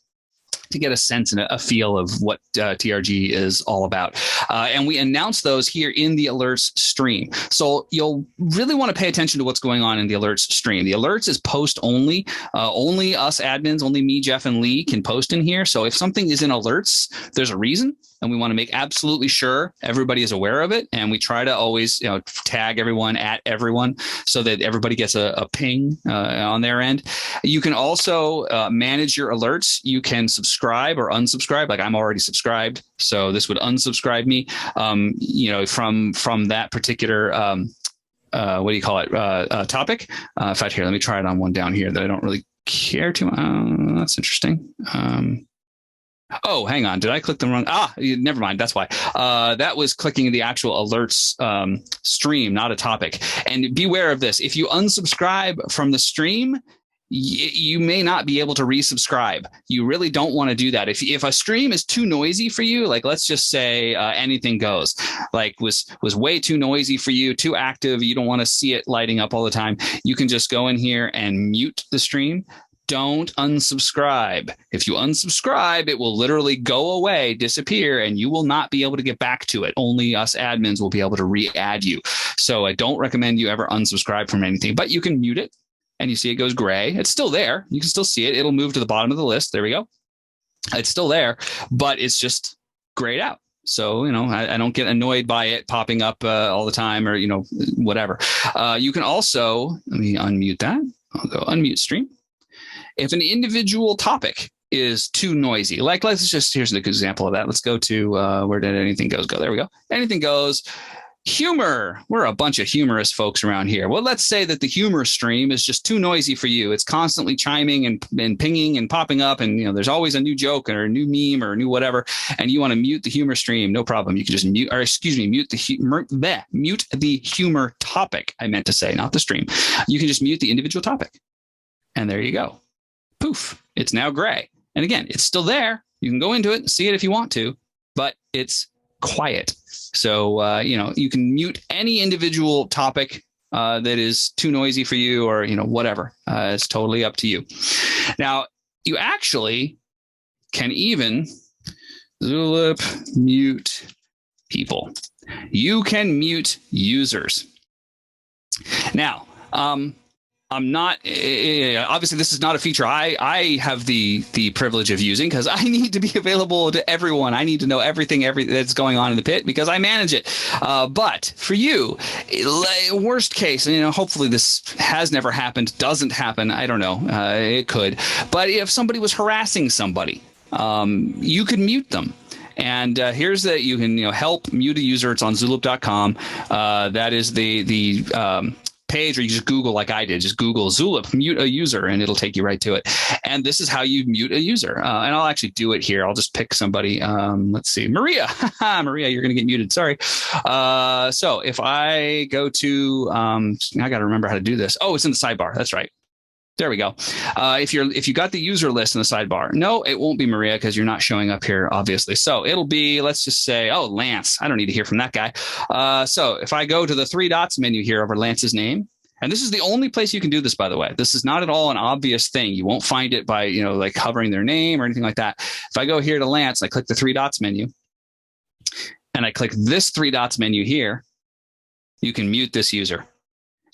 Speaker 1: to get a sense and a feel of what TRG is all about. And we announce those here in the alerts stream. So you'll really want to pay attention to what's going on in the alerts stream. The alerts is post only. Only us admins, only me, Jeff, and Lee can post in here. So if something is in alerts, there's a reason. And we want to make absolutely sure everybody is aware of it. And we try to always, tag everyone at everyone so that everybody gets a ping on their end. You can also manage your alerts. You can subscribe or unsubscribe. Like I'm already subscribed, so this would unsubscribe me. From that particular what do you call it? Topic. In fact, here, let me try it on one down here that I don't really care too much. That's interesting. Oh, hang on. Did I click the wrong? Never mind. That's why. That was clicking the actual alerts stream, not a topic. And beware of this. If you unsubscribe from the stream, you may not be able to resubscribe. You really don't want to do that. If a stream is too noisy for you, like let's just say anything goes, like was way too noisy for you, too active, you don't want to see it lighting up all the time, you can just go in here and mute the stream. Don't unsubscribe. If you unsubscribe, it will literally go away, disappear, and you will not be able to get back to it. Only us admins will be able to re-add you. So I don't recommend you ever unsubscribe from anything, but you can mute it and you see it goes gray. It's still there. You can still see it. It'll move to the bottom of the list. There we go. It's still there, but it's just grayed out. So, I don't get annoyed by it popping up all the time or, whatever. You can also, let me unmute that. I'll go unmute stream. If an individual topic is too noisy, like here's an example of that. Let's go to where did anything goes go? There we go. Anything goes. Humor. We're a bunch of humorous folks around here. Well, let's say that the humor stream is just too noisy for you. It's constantly chiming and pinging and popping up. And, there's always a new joke or a new meme or a new whatever. And you want to mute the humor stream. No problem. You can just mute the humor topic. I meant to say, not the stream. You can just mute the individual topic. And there you go. Poof. It's now gray. And again, it's still there. You can go into it and see it if you want to, but it's quiet. So, you can mute any individual topic that is too noisy for you or, whatever. It's totally up to you. Now, you actually can even mute people. You can mute users. Now, I'm not, obviously this is not a feature I have the privilege of using because I need to be available to everyone. I need to know everything that's going on in the pit because I manage it. But for you, worst case, hopefully this has never happened, doesn't happen. I don't know. It could. But if somebody was harassing somebody, you could mute them. And here's that you can help mute a user. It's on Zulip.com. That is the page, or you just Google like I did. Just Google Zulip mute a user, and it'll take you right to it. And this is how you mute a user. And I'll actually do it here. I'll just pick somebody. Let's see, Maria. Maria, you're going to get muted. Sorry. So if I go to, I got to remember how to do this. Oh, it's in the sidebar. That's right. There we go. If you got the user list in the sidebar, no, it won't be Maria because you're not showing up here, obviously. So it'll be, let's just say, oh, Lance. I don't need to hear from that guy. So if I go to the three dots menu here over Lance's name, and this is the only place you can do this, by the way. This is not at all an obvious thing. You won't find it by, like covering their name or anything like that. If I go here to Lance, I click the three dots menu, and I click this three dots menu here, you can mute this user.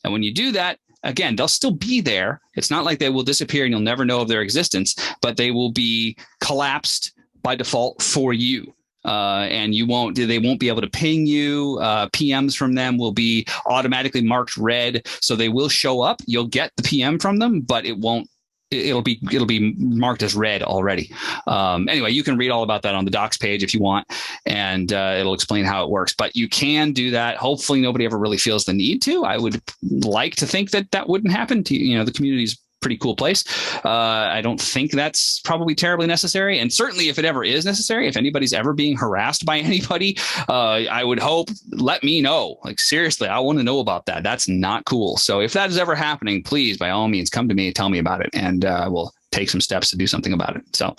Speaker 1: And when you do that, again, they'll still be there. It's not like they will disappear and you'll never know of their existence, but they will be collapsed by default for you. And they won't be able to ping you. PMs from them will be automatically marked red. So they will show up. You'll get the PM from them, but it'll be marked as red already. Anyway, you can read all about that on the docs page if you want, and it'll explain how it works. But you can do that. Hopefully nobody ever really feels the need to. I would like to think that wouldn't happen to you. The community's pretty cool place. I don't think that's probably terribly necessary. And certainly if it ever is necessary, if anybody's ever being harassed by anybody, I would hope, let me know. Like, seriously, I want to know about that. That's not cool. So if that is ever happening, please, by all means, come to me and tell me about it. And we'll take some steps to do something about it. So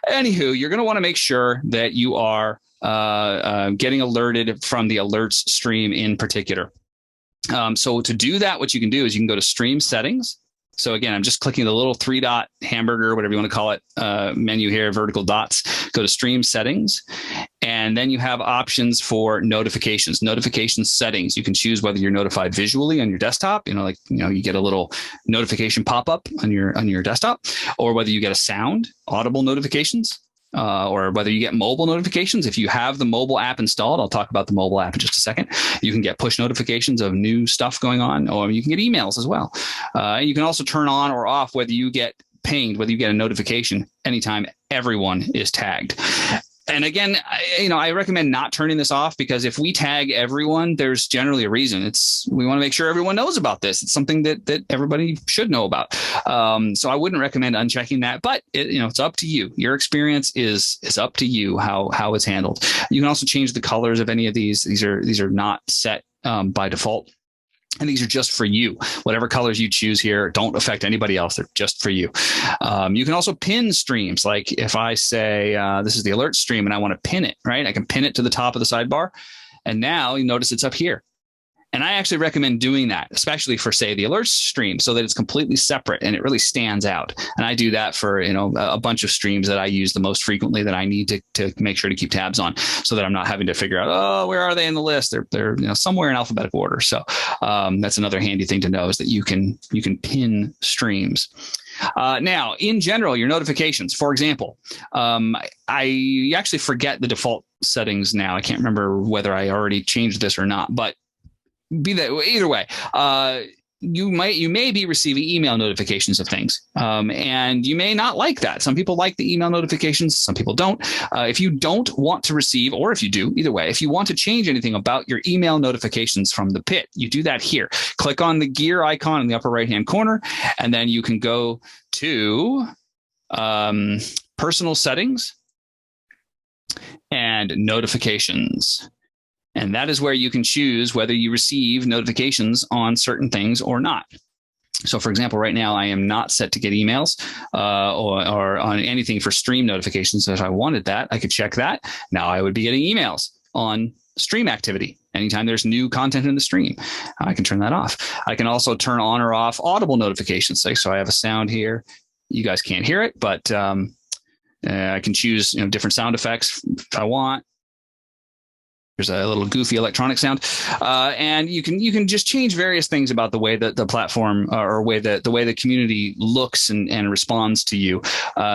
Speaker 1: anywho, you're going to want to make sure that you are getting alerted from the alerts stream in particular. So to do that, what you can do is you can go to stream settings. So again, I'm just clicking the little 3-dot hamburger, whatever you want to call it, menu here, vertical dots, go to stream settings. And then you have options for notifications, notification settings. You can choose whether you're notified visually on your desktop, you get a little notification pop up on your desktop, or whether you get a sound, audible notifications. Or whether you get mobile notifications. If you have the mobile app installed, I'll talk about the mobile app in just a second. You can get push notifications of new stuff going on, or you can get emails as well. And you can also turn on or off whether you get pinged, whether you get a notification anytime everyone is tagged. And again, I recommend not turning this off, because if we tag everyone, there's generally a reason. We want to make sure everyone knows about this. It's something that everybody should know about. So I wouldn't recommend unchecking that, but it's up to you. Your experience is up to you how it's handled. You can also change the colors of any of these. These are not set by default. And these are just for you. Whatever colors you choose here don't affect anybody else. They're just for you. You can also pin streams. Like if I say this is the alert stream and I want to pin it, right? I can pin it to the top of the sidebar. And now you notice it's up here. And I actually recommend doing that, especially for, say, the alerts stream, so that it's completely separate and it really stands out. And I do that for, a bunch of streams that I use the most frequently that I need to make sure to keep tabs on, so that I'm not having to figure out, oh, where are they in the list? They're somewhere in alphabetical order. So that's another handy thing to know, is that you can pin streams. Now, in general, your notifications, for example, I actually forget the default settings now. I can't remember whether I already changed this or not, but either way, you may be receiving email notifications of things, and you may not like that. Some people like the email notifications, some people don't. If you don't want to receive, or if you do, either way, if you want to change anything about your email notifications from the pit, you do that here. Click on the gear icon in the upper right-hand corner, and then you can go to personal settings and notifications. And that is where you can choose whether you receive notifications on certain things or not. So, for example, right now I am not set to get emails or on anything for stream notifications. So if I wanted that, I could check that. Now I would be getting emails on stream activity. Anytime there's new content in the stream, I can turn that off. I can also turn on or off audible notifications. So I have a sound here. You guys can't hear it, but I can choose different sound effects if I want. There's a little goofy electronic sound, and you can just change various things about the way that the platform or the way the community looks and responds to you.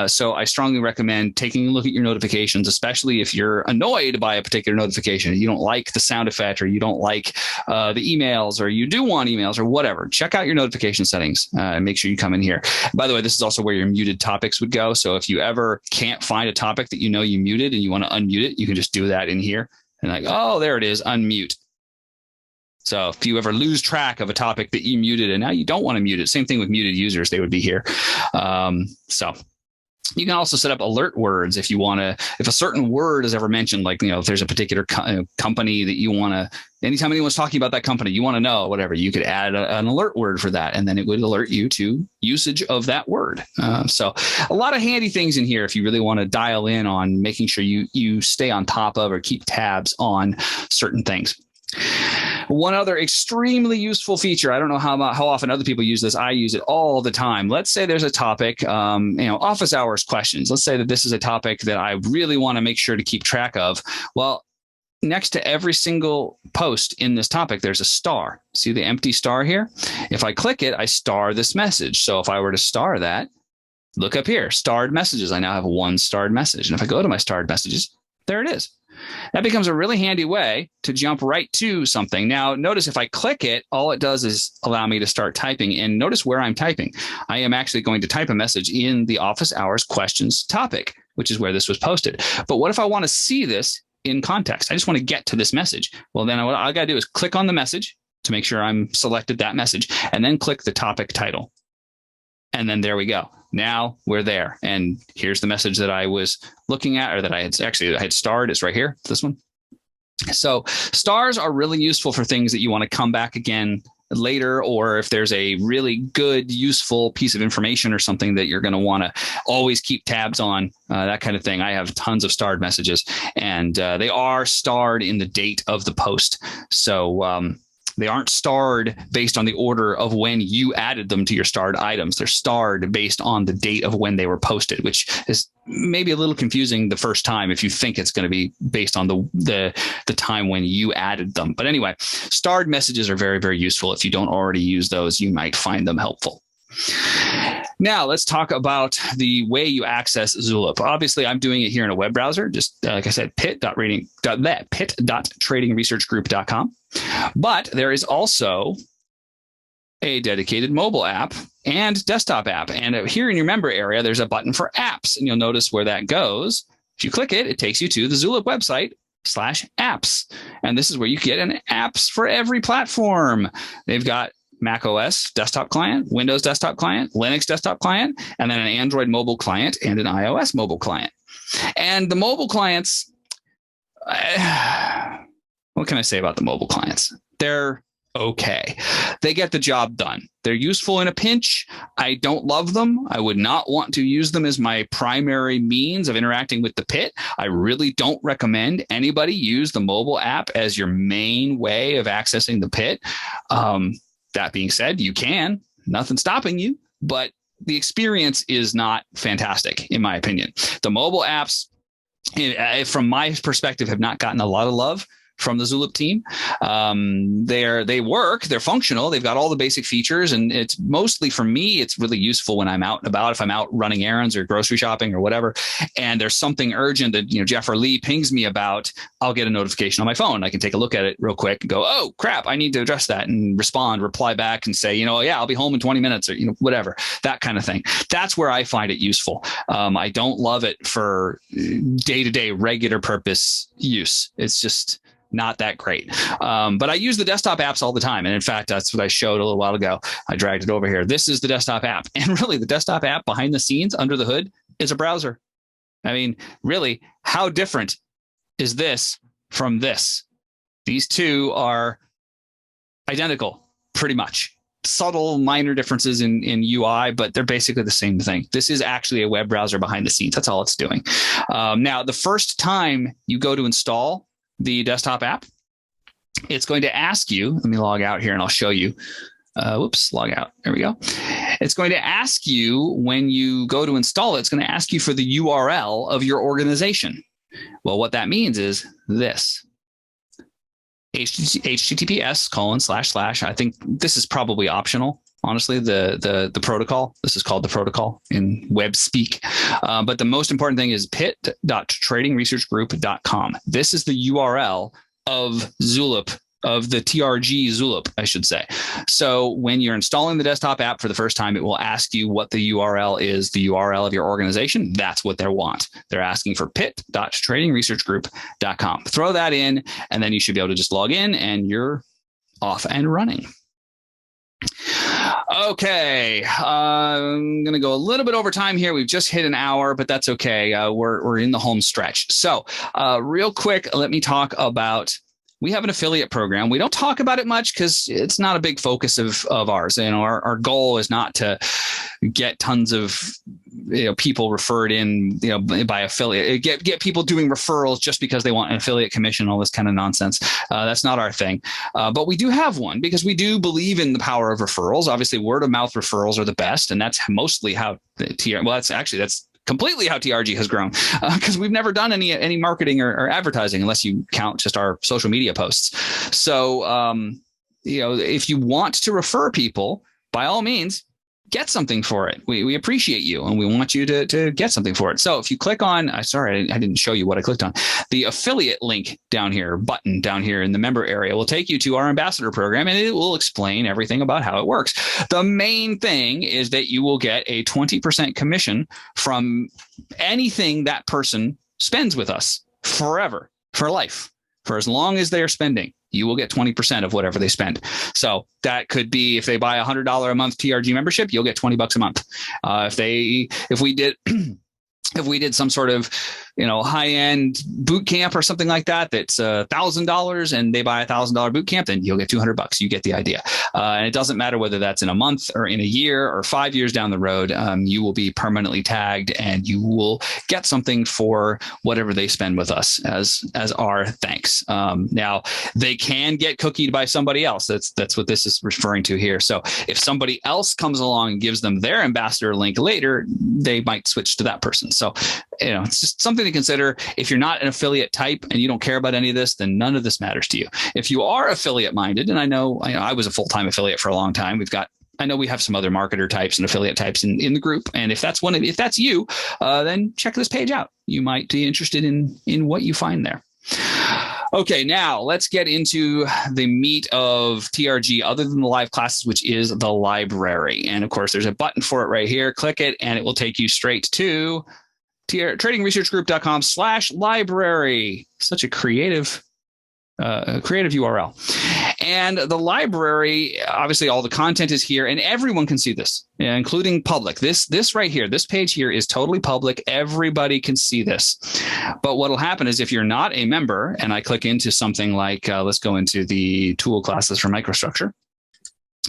Speaker 1: So I strongly recommend taking a look at your notifications, especially if you're annoyed by a particular notification. You don't like the sound effect, or you don't like the emails, or you do want emails, or whatever. Check out your notification settings and make sure you come in here. By the way, this is also where your muted topics would go. So if you ever can't find a topic that you muted and you want to unmute it, you can just do that in here. And oh, there it is, unmute. So if you ever lose track of a topic that you muted and now you don't want to mute it, same thing with muted users, they would be here. So you can also set up alert words if you want to, if a certain word is ever mentioned, like, if there's a particular company that you want to, anytime anyone's talking about that company, you want to know, whatever, you could add an alert word for that, and then it would alert you to usage of that word. So a lot of handy things in here if you really want to dial in on making sure you stay on top of or keep tabs on certain things. One other extremely useful feature, I don't know how often other people use this. I use it all the time. Let's say there's a topic, office hours questions. Let's say that this is a topic that I really want to make sure to keep track of. Well, next to every single post in this topic, there's a star. See the empty star here? If I click it, I star this message. So if I were to star that, look up here, starred messages. I now have one starred message. And if I go to my starred messages, there it is. That becomes a really handy way to jump right to something. Now, notice if I click it, all it does is allow me to start typing. And notice where I'm typing. I am actually going to type a message in the office hours questions topic, which is where this was posted. But what if I want to see this in context? I just want to get to this message. Well, then what I got to do is click on the message to make sure I'm selected that message, and then click the topic title. And then there we go. Now we're there. And here's the message that I was looking at, or that I had starred. It's right here, this one. So stars are really useful for things that you want to come back again later, or if there's a really good, useful piece of information or something that you're going to want to always keep tabs on, that kind of thing. I have tons of starred messages, and they are starred in the date of the post. So They aren't starred based on the order of when you added them to your starred items. They're starred based on the date of when they were posted, which is maybe a little confusing the first time if you think it's going to be based on the time when you added them. But anyway, starred messages are very, very useful. If you don't already use those, you might find them helpful. Now, let's talk about the way you access Zulip. Obviously, I'm doing it here in a web browser, just like I said, pit.tradingresearchgroup.com. But there is also a dedicated mobile app and desktop app. And here in your member area, there's a button for apps. And you'll notice where that goes. If you click it, it takes you to the Zulip website /apps. And this is where you get an apps for every platform. They've got Mac OS desktop client, Windows desktop client, Linux desktop client, and then an Android mobile client and an iOS mobile client. And the mobile clients, what can I say about the mobile clients? They're okay. They get the job done. They're useful in a pinch. I don't love them. I would not want to use them as my primary means of interacting with the pit. I really don't recommend anybody use the mobile app as your main way of accessing the pit. That being said, you can, nothing stopping you, but the experience is not fantastic, in my opinion. The mobile apps, from my perspective, have not gotten a lot of love from the Zulip team. They work, they're functional, they've got all the basic features, and it's mostly, for me, it's really useful when I'm out and about, if I'm out running errands or grocery shopping or whatever, and there's something urgent that Jeff or Lee pings me about, I'll get a notification on my phone. I can take a look at it real quick and go, oh crap, I need to address that, and reply back and say, yeah, I'll be home in 20 minutes or whatever, that kind of thing. That's where I find it useful. I don't love it for day-to-day regular purpose use. It's just not that great. But I use the desktop apps all the time. And in fact, that's what I showed a little while ago. I dragged it over here. This is the desktop app. And really, the desktop app behind the scenes, under the hood, is a browser. I mean, really, how different is this from this? These two are identical, pretty much. Subtle, minor differences in UI, but they're basically the same thing. This is actually a web browser behind the scenes. That's all it's doing. Now, the first time you go to install the desktop app, it's going to ask you, let me log out here and I'll show you. Log out. There we go. It's going to ask you, when you go to install it, it's going to ask you for the URL of your organization. Well, what that means is this. https:// I think this is probably optional. Honestly, the protocol, this is called the protocol in web speak. But the most important thing is pit.tradingresearchgroup.com. This is the URL of Zulip, of the TRG Zulip, I should say. So when you're installing the desktop app for the first time, it will ask you what the URL is, the URL of your organization. That's what they want. They're asking for pit.tradingresearchgroup.com. Throw that in, and then you should be able to just log in, and you're off and running. Okay, I'm going to go a little bit over time here. We've just hit an hour, but that's okay. We're in the home stretch. So real quick, let me talk about, we have an affiliate program. We don't talk about it much because it's not a big focus of ours. Our goal is not to get tons of people referred in by affiliate, get people doing referrals just because they want an affiliate commission, all this kind of nonsense. That's not our thing. But we do have one because we do believe in the power of referrals. Obviously, word of mouth referrals are the best, and that's mostly how that's completely how TRG has grown, because we've never done any marketing or advertising unless you count just our social media posts. So, if you want to refer people, by all means, get something for it. We appreciate you, and we want you to get something for it. So if you click on, I didn't show you what I clicked on. The affiliate link button down here in the member area will take you to our ambassador program, and it will explain everything about how it works. The main thing is that you will get a 20% commission from anything that person spends with us forever, for life, for as long as they are spending. You will get 20% of whatever they spend. So that could be, if they buy $100 a month TRG membership, you'll get $20 a month. If we did some sort of high-end boot camp or something like that, that's $1,000 and they buy $1,000 boot camp, then you'll get $200. You get the idea. And it doesn't matter whether that's in a month or in a year or 5 years down the road, you will be permanently tagged and you will get something for whatever they spend with us as our thanks. Now, they can get cookied by somebody else. That's what this is referring to here. So if somebody else comes along and gives them their ambassador link later, they might switch to that person. So, it's just something to consider. If you're not an affiliate type and you don't care about any of this, then none of this matters to you. If you are affiliate minded, and I know I was a full-time affiliate for a long time, I know we have some other marketer types and affiliate types in the group. And if that's you, then check this page out. You might be interested in what you find there. Okay, now let's get into the meat of TRG other than the live classes, which is the library. And of course, there's a button for it right here. Click it and it will take you straight to tradingresearchgroup.com/library. Such a creative URL. And the library, obviously all the content is here and everyone can see this, including public. This right here, this page here is totally public. Everybody can see this. But what'll happen is if you're not a member and I click into something like, let's go into the tool classes for microstructure.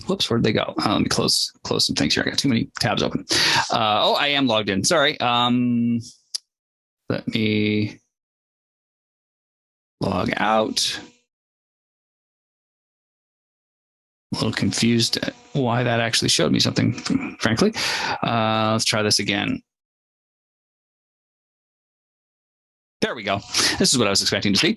Speaker 1: Whoops, where'd they go? Let me close some things here. I got too many tabs open. I am logged in. Sorry. Let me log out. A little confused at why that actually showed me something, frankly. Let's try this again. There we go. This is what I was expecting to see.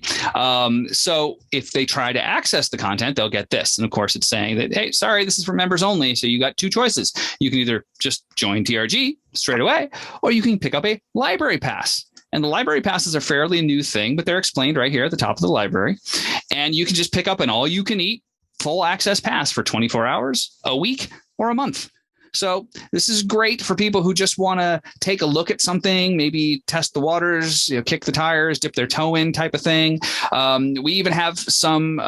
Speaker 1: So if they try to access the content, they'll get this. And of course, it's saying that, hey, sorry, this is for members only. So you got two choices. You can either just join TRG straight away, or you can pick up a library pass. And the library passes are a fairly new thing, but they're explained right here at the top of the library. And you can just pick up an all-you-can-eat full access pass for 24 hours, a week, or a month. So this is great for people who just want to take a look at something, maybe test the waters, kick the tires, dip their toe in type of thing. We even have some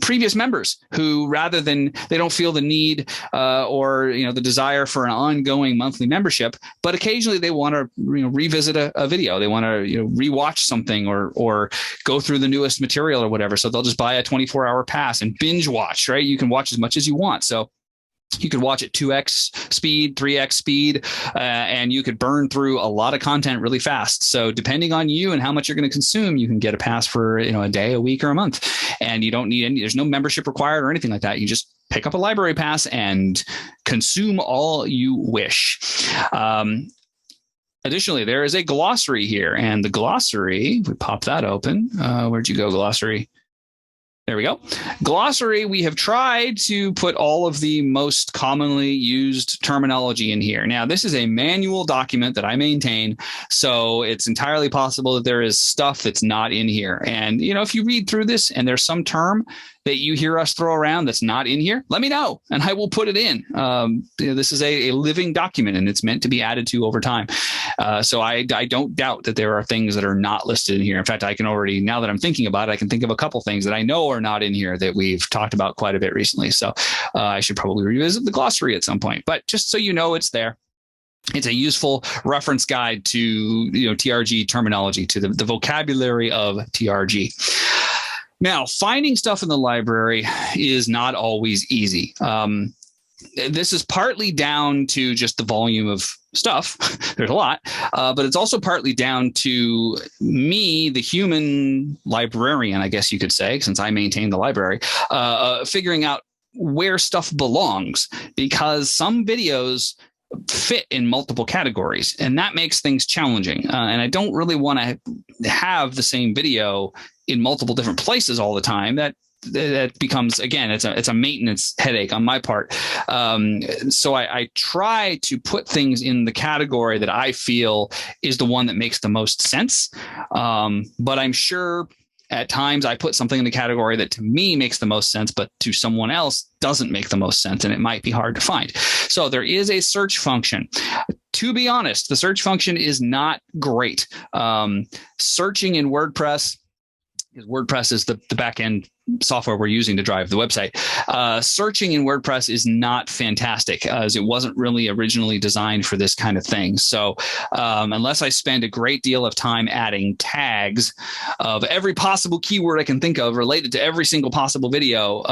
Speaker 1: previous members who, rather than, they don't feel the need or the desire for an ongoing monthly membership, but occasionally they want to revisit a video. They want to rewatch something or go through the newest material or whatever. So they'll just buy a 24-hour pass and binge watch. Right? You can watch as much as you want. So you could watch at 2x speed, 3x speed, and you could burn through a lot of content really fast. So depending on you and how much you're going to consume, you can get a pass for a day, a week, or a month. And you don't need there's no membership required or anything like that. You just pick up a library pass and consume all you wish. Additionally, there is a glossary here. And the glossary, we pop that open. Where'd you go, glossary? There we go. Glossary, we have tried to put all of the most commonly used terminology in here. Now, this is a manual document that I maintain, so it's entirely possible that there is stuff that's not in here. And, if you read through this and there's some term that you hear us throw around that's not in here, let me know and I will put it in. This is a living document and it's meant to be added to over time. So I don't doubt that there are things that are not listed in here. In fact, I can already, now that I'm thinking about it, I can think of a couple things that I know are not in here that we've talked about quite a bit recently. So I should probably revisit the glossary at some point, but just so you know, it's there. It's a useful reference guide to TRG terminology, to the vocabulary of TRG. Now, finding stuff in the library is not always easy. This is partly down to just the volume of stuff. There's a lot, but it's also partly down to me, the human librarian, I guess you could say, since I maintain the library, figuring out where stuff belongs, because some videos fit in multiple categories, and that makes things challenging. And I don't really want to have the same video in multiple different places all the time. That becomes, again, it's a maintenance headache on my part. So I try to put things in the category that I feel is the one that makes the most sense. But I'm sure at times I put something in the category that to me makes the most sense, but to someone else doesn't make the most sense, and it might be hard to find. So there is a search function. To be honest, the search function is not great. Searching in WordPress, because WordPress is the back-end software we're using to drive the website. Searching in WordPress is not fantastic, as it wasn't really originally designed for this kind of thing. So unless I spend a great deal of time adding tags of every possible keyword I can think of related to every single possible video,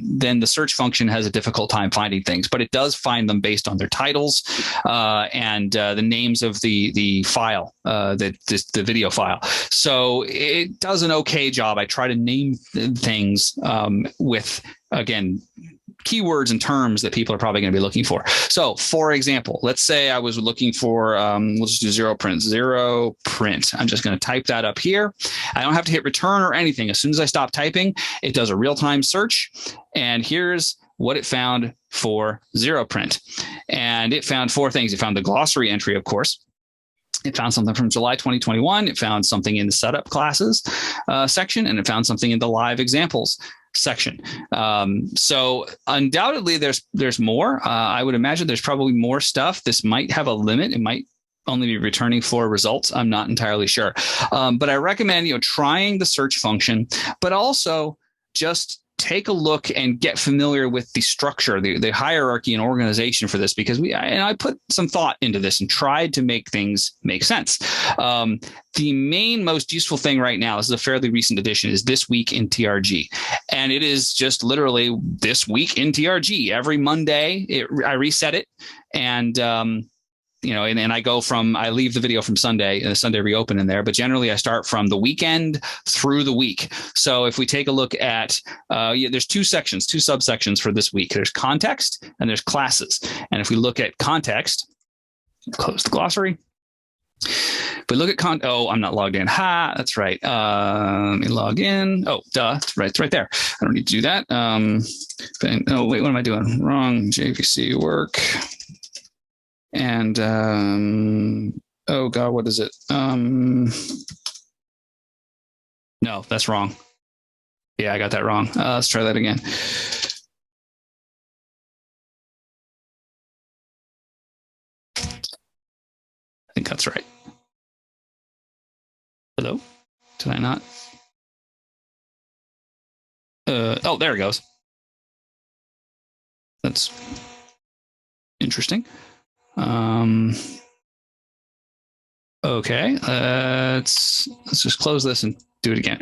Speaker 1: then the search function has a difficult time finding things. But it does find them based on their titles and the names of the file, the video file. So it does an okay job. I try to name things with, again, keywords and terms that people are probably going to be looking for. So, for example, let's say I was looking for, let's just do zero print. I'm just going to type that up here. I don't have to hit return or anything. As soon as I stop typing, it does a real-time search. And here's what it found for zero print. And it found four things. It found the glossary entry, of course. It found something from July 2021. It found something in the setup classes section, and it found something in the live examples section. So undoubtedly there's more. I would imagine there's probably more stuff. This might have a limit. It might only be returning for results. I'm not entirely sure. But I recommend, trying the search function, but also just take a look and get familiar with the structure, the hierarchy and organization for this, because I put some thought into this and tried to make things make sense. The main, most useful thing right now, this is a fairly recent addition, is This Week in TRG. And it is just literally This Week in TRG. Every Monday, I reset it. And and I leave the video from Sunday, Sunday reopen in there, but generally I start from the weekend through the week. So if we take a look at, there's two subsections for this week. There's context and there's classes. And if we look at context, close the glossary. If we look at I'm not logged in. That's right. Let me log in. Oh, duh. It's right there. I don't need to do that. What am I doing? Wrong. JVC work. And, oh God, what is it? No, that's wrong. Yeah, I got that wrong. Let's try that again. I think that's right. Hello? Did I not? Oh, there it goes. That's interesting. Okay, let's just close this and do it again.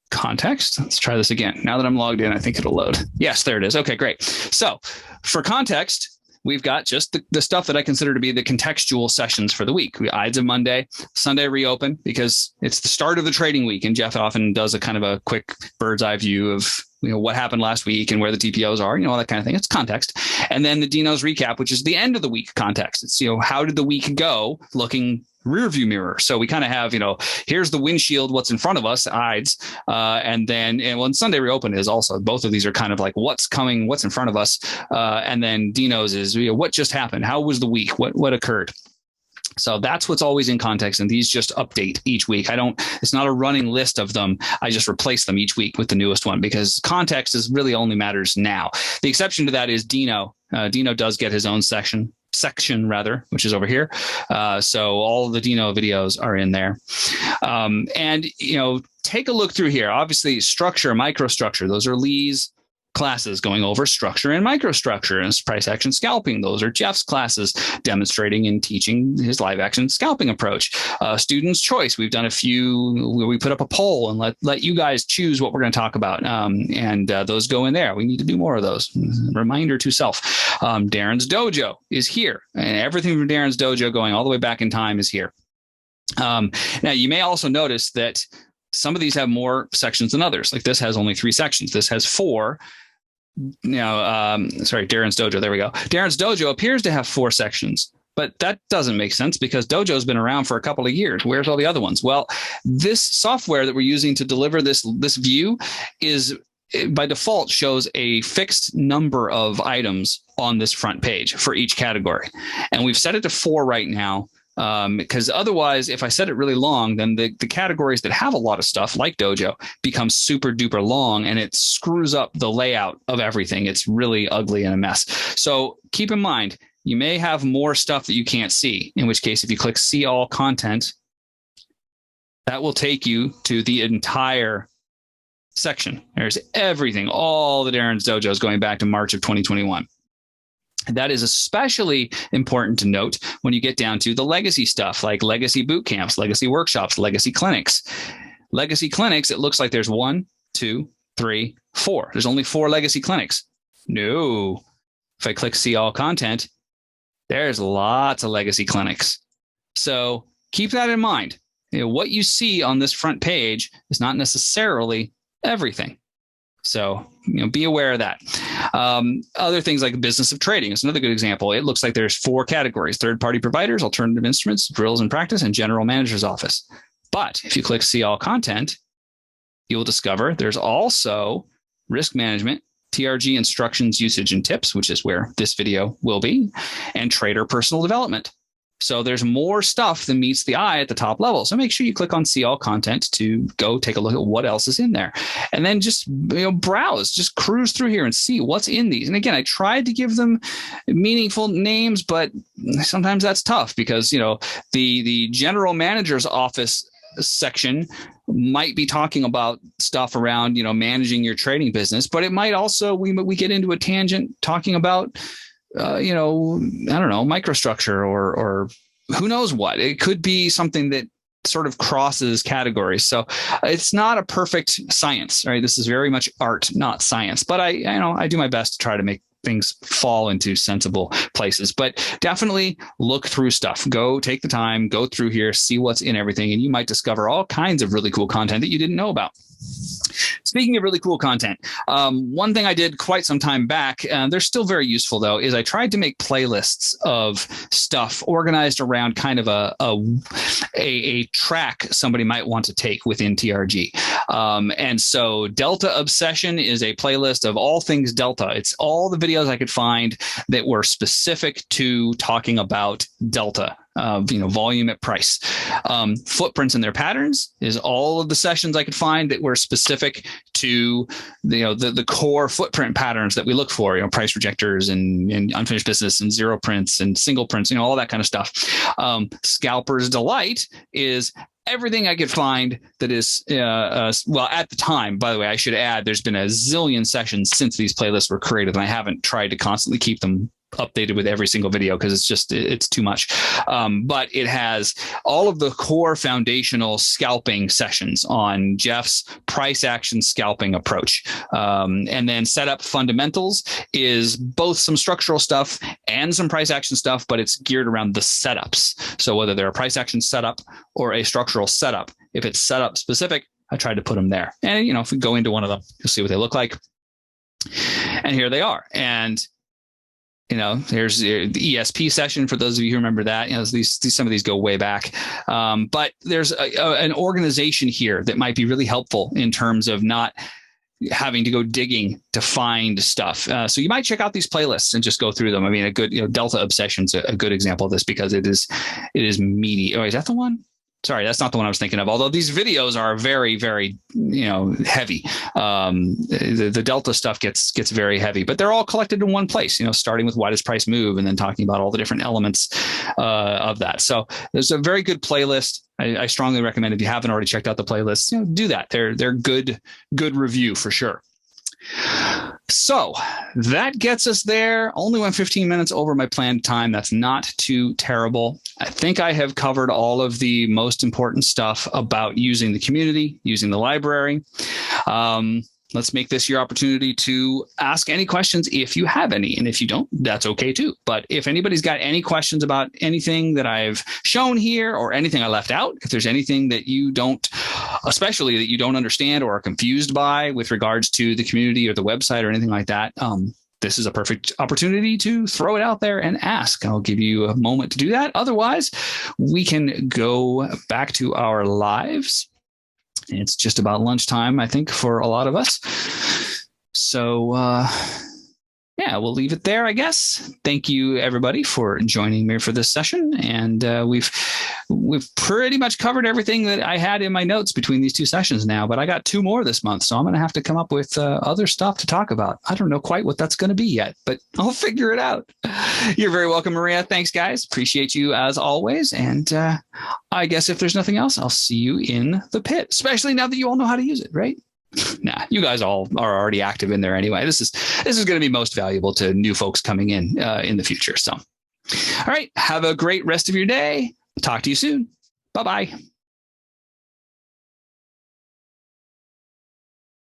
Speaker 1: Context. Let's try this again. Now that I'm logged in, I think it'll load. Yes, there it is. Okay, great. So for context, we've got just the stuff that I consider to be the contextual sessions for the week. Ides of Monday, Sunday reopen, because it's the start of the trading week, and Jeff often does a kind of a quick bird's eye view of what happened last week and where the TPOs are, all that kind of thing. It's context. And then the Dino's recap, which is the end of the week context. It's, how did the week go, looking rear view mirror. So we kind of have, here's the windshield, what's in front of us, Ides. And Sunday reopen is also, both of these are kind of like what's coming, what's in front of us. And then Dino's is, what just happened? How was the week? What occurred? So that's what's always in context. And these just update each week. It's not a running list of them. I just replace them each week with the newest one, because context really only matters now. The exception to that is Dino. Dino does get his own section, which is over here. So all the Dino videos are in there. And take a look through here. Obviously, structure, microstructure, those are Lee's classes going over structure and microstructure, and price action scalping. Those are Jeff's classes demonstrating and teaching his live action scalping approach. Student's choice. We've done a few where we put up a poll and let you guys choose what we're going to talk about. And those go in there. We need to do more of those. Reminder to self. Darren's Dojo is here, and everything from Darren's Dojo going all the way back in time is here. Now you may also notice that some of these have more sections than others. Like this has only 3 sections. This has 4. Darren's Dojo. There we go. Darren's Dojo appears to have 4 sections, but that doesn't make sense because Dojo's been around for a couple of years. Where's all the other ones? Well, this software that we're using to deliver this view is by default shows a fixed number of items on this front page for each category. And we've set it to 4 right now. Because otherwise, if I set it really long, then the categories that have a lot of stuff like Dojo become super duper long, and it screws up the layout of everything. It's really ugly and a mess. So keep in mind, you may have more stuff that you can't see, in which case, if you click See All Content, that will take you to the entire section. There's everything, all the Darren's dojos going back to March of 2021. That is especially important to note when you get down to the legacy stuff, like legacy boot camps, legacy workshops, legacy clinics. Legacy clinics, it looks like there's 1, 2, 3, 4. There's only 4 legacy clinics. No. If I click see all content, there's lots of legacy clinics. So keep that in mind. What you see on this front page is not necessarily everything. So, be aware of that. Other things like business of trading is another good example. It looks like there's 4 categories: third-party providers, alternative instruments, drills and practice, and general manager's office. But if you click see all content, you will discover there's also risk management, TRG instructions, usage, and tips, which is where this video will be, and trader personal development. So there's more stuff than meets the eye at the top level. So make sure you click on see all content to go take a look at what else is in there. And then just browse, just cruise through here and see what's in these. And again, I tried to give them meaningful names, but sometimes that's tough because, the general manager's office section might be talking about stuff around, managing your trading business, but it might also, we get into a tangent talking about I don't know, microstructure or who knows what. It could be something that sort of crosses categories. So it's not a perfect science, right? This is very much art, not science. But I do my best to try to make things fall into sensible places. But definitely look through stuff. Go take the time, go through here, see what's in everything, and you might discover all kinds of really cool content that you didn't know about. Speaking of really cool content, one thing I did quite some time back, they're still very useful though, is I tried to make playlists of stuff organized around kind of a track somebody might want to take within TRG. And so Delta Obsession is a playlist of all things Delta. It's all the videos I could find that were specific to talking about Delta. Volume at price. Footprints and their patterns is all of the sessions I could find that were specific to the core footprint patterns that we look for, price rejectors and unfinished business and zero prints and single prints, all that kind of stuff. Scalper's Delight is everything I could find that is, at the time, by the way, I should add, there's been a zillion sessions since these playlists were created, and I haven't tried to constantly keep them updated with every single video because it's too much. But it has all of the core foundational scalping sessions on Jeff's price action scalping approach. And then setup fundamentals is both some structural stuff and some price action stuff, but it's geared around the setups. So whether they're a price action setup or a structural setup, if it's setup specific, I tried to put them there. And, if we go into one of them, you'll see what they look like. And here they are. And there's the ESP session for those of you who remember that. Some of these go way back. But there's an organization here that might be really helpful in terms of not having to go digging to find stuff. So you might check out these playlists and just go through them. I mean, a good, Delta Obsession's a good example of this because it is meaty. Oh, is that the one? Sorry, that's not the one I was thinking of. Although these videos are very, very, heavy. The Delta stuff gets very heavy, but they're all collected in one place. Starting with why does price move, and then talking about all the different elements of that. So there's a very good playlist. I strongly recommend if you haven't already checked out the playlists, do that. They're good review for sure. So that gets us there. Only went 15 minutes over my planned time. That's not too terrible. I think I have covered all of the most important stuff about using the community, using the library. Let's make this your opportunity to ask any questions if you have any. And if you don't, that's okay too. But if anybody's got any questions about anything that I've shown here or anything I left out, if there's anything that you don't, especially that you don't understand or are confused by with regards to the community or the website or anything like that, this is a perfect opportunity to throw it out there and ask. I'll give you a moment to do that. Otherwise, we can go back to our lives. It's just about lunchtime, I think, for a lot of us. So, we'll leave it there, I guess. Thank you, everybody, for joining me for this session. And we've pretty much covered everything that I had in my notes between these two sessions now. But I got 2 more this month, so I'm going to have to come up with other stuff to talk about. I don't know quite what that's going to be yet, but I'll figure it out. You're very welcome, Maria. Thanks, guys. Appreciate you as always. And I guess if there's nothing else, I'll see you in the pit, especially now that you all know how to use it, right? Nah, you guys all are already active in there anyway. This is going to be most valuable to new folks coming in the future. So, all right, have a great rest of your day. Talk to you soon. Bye-bye.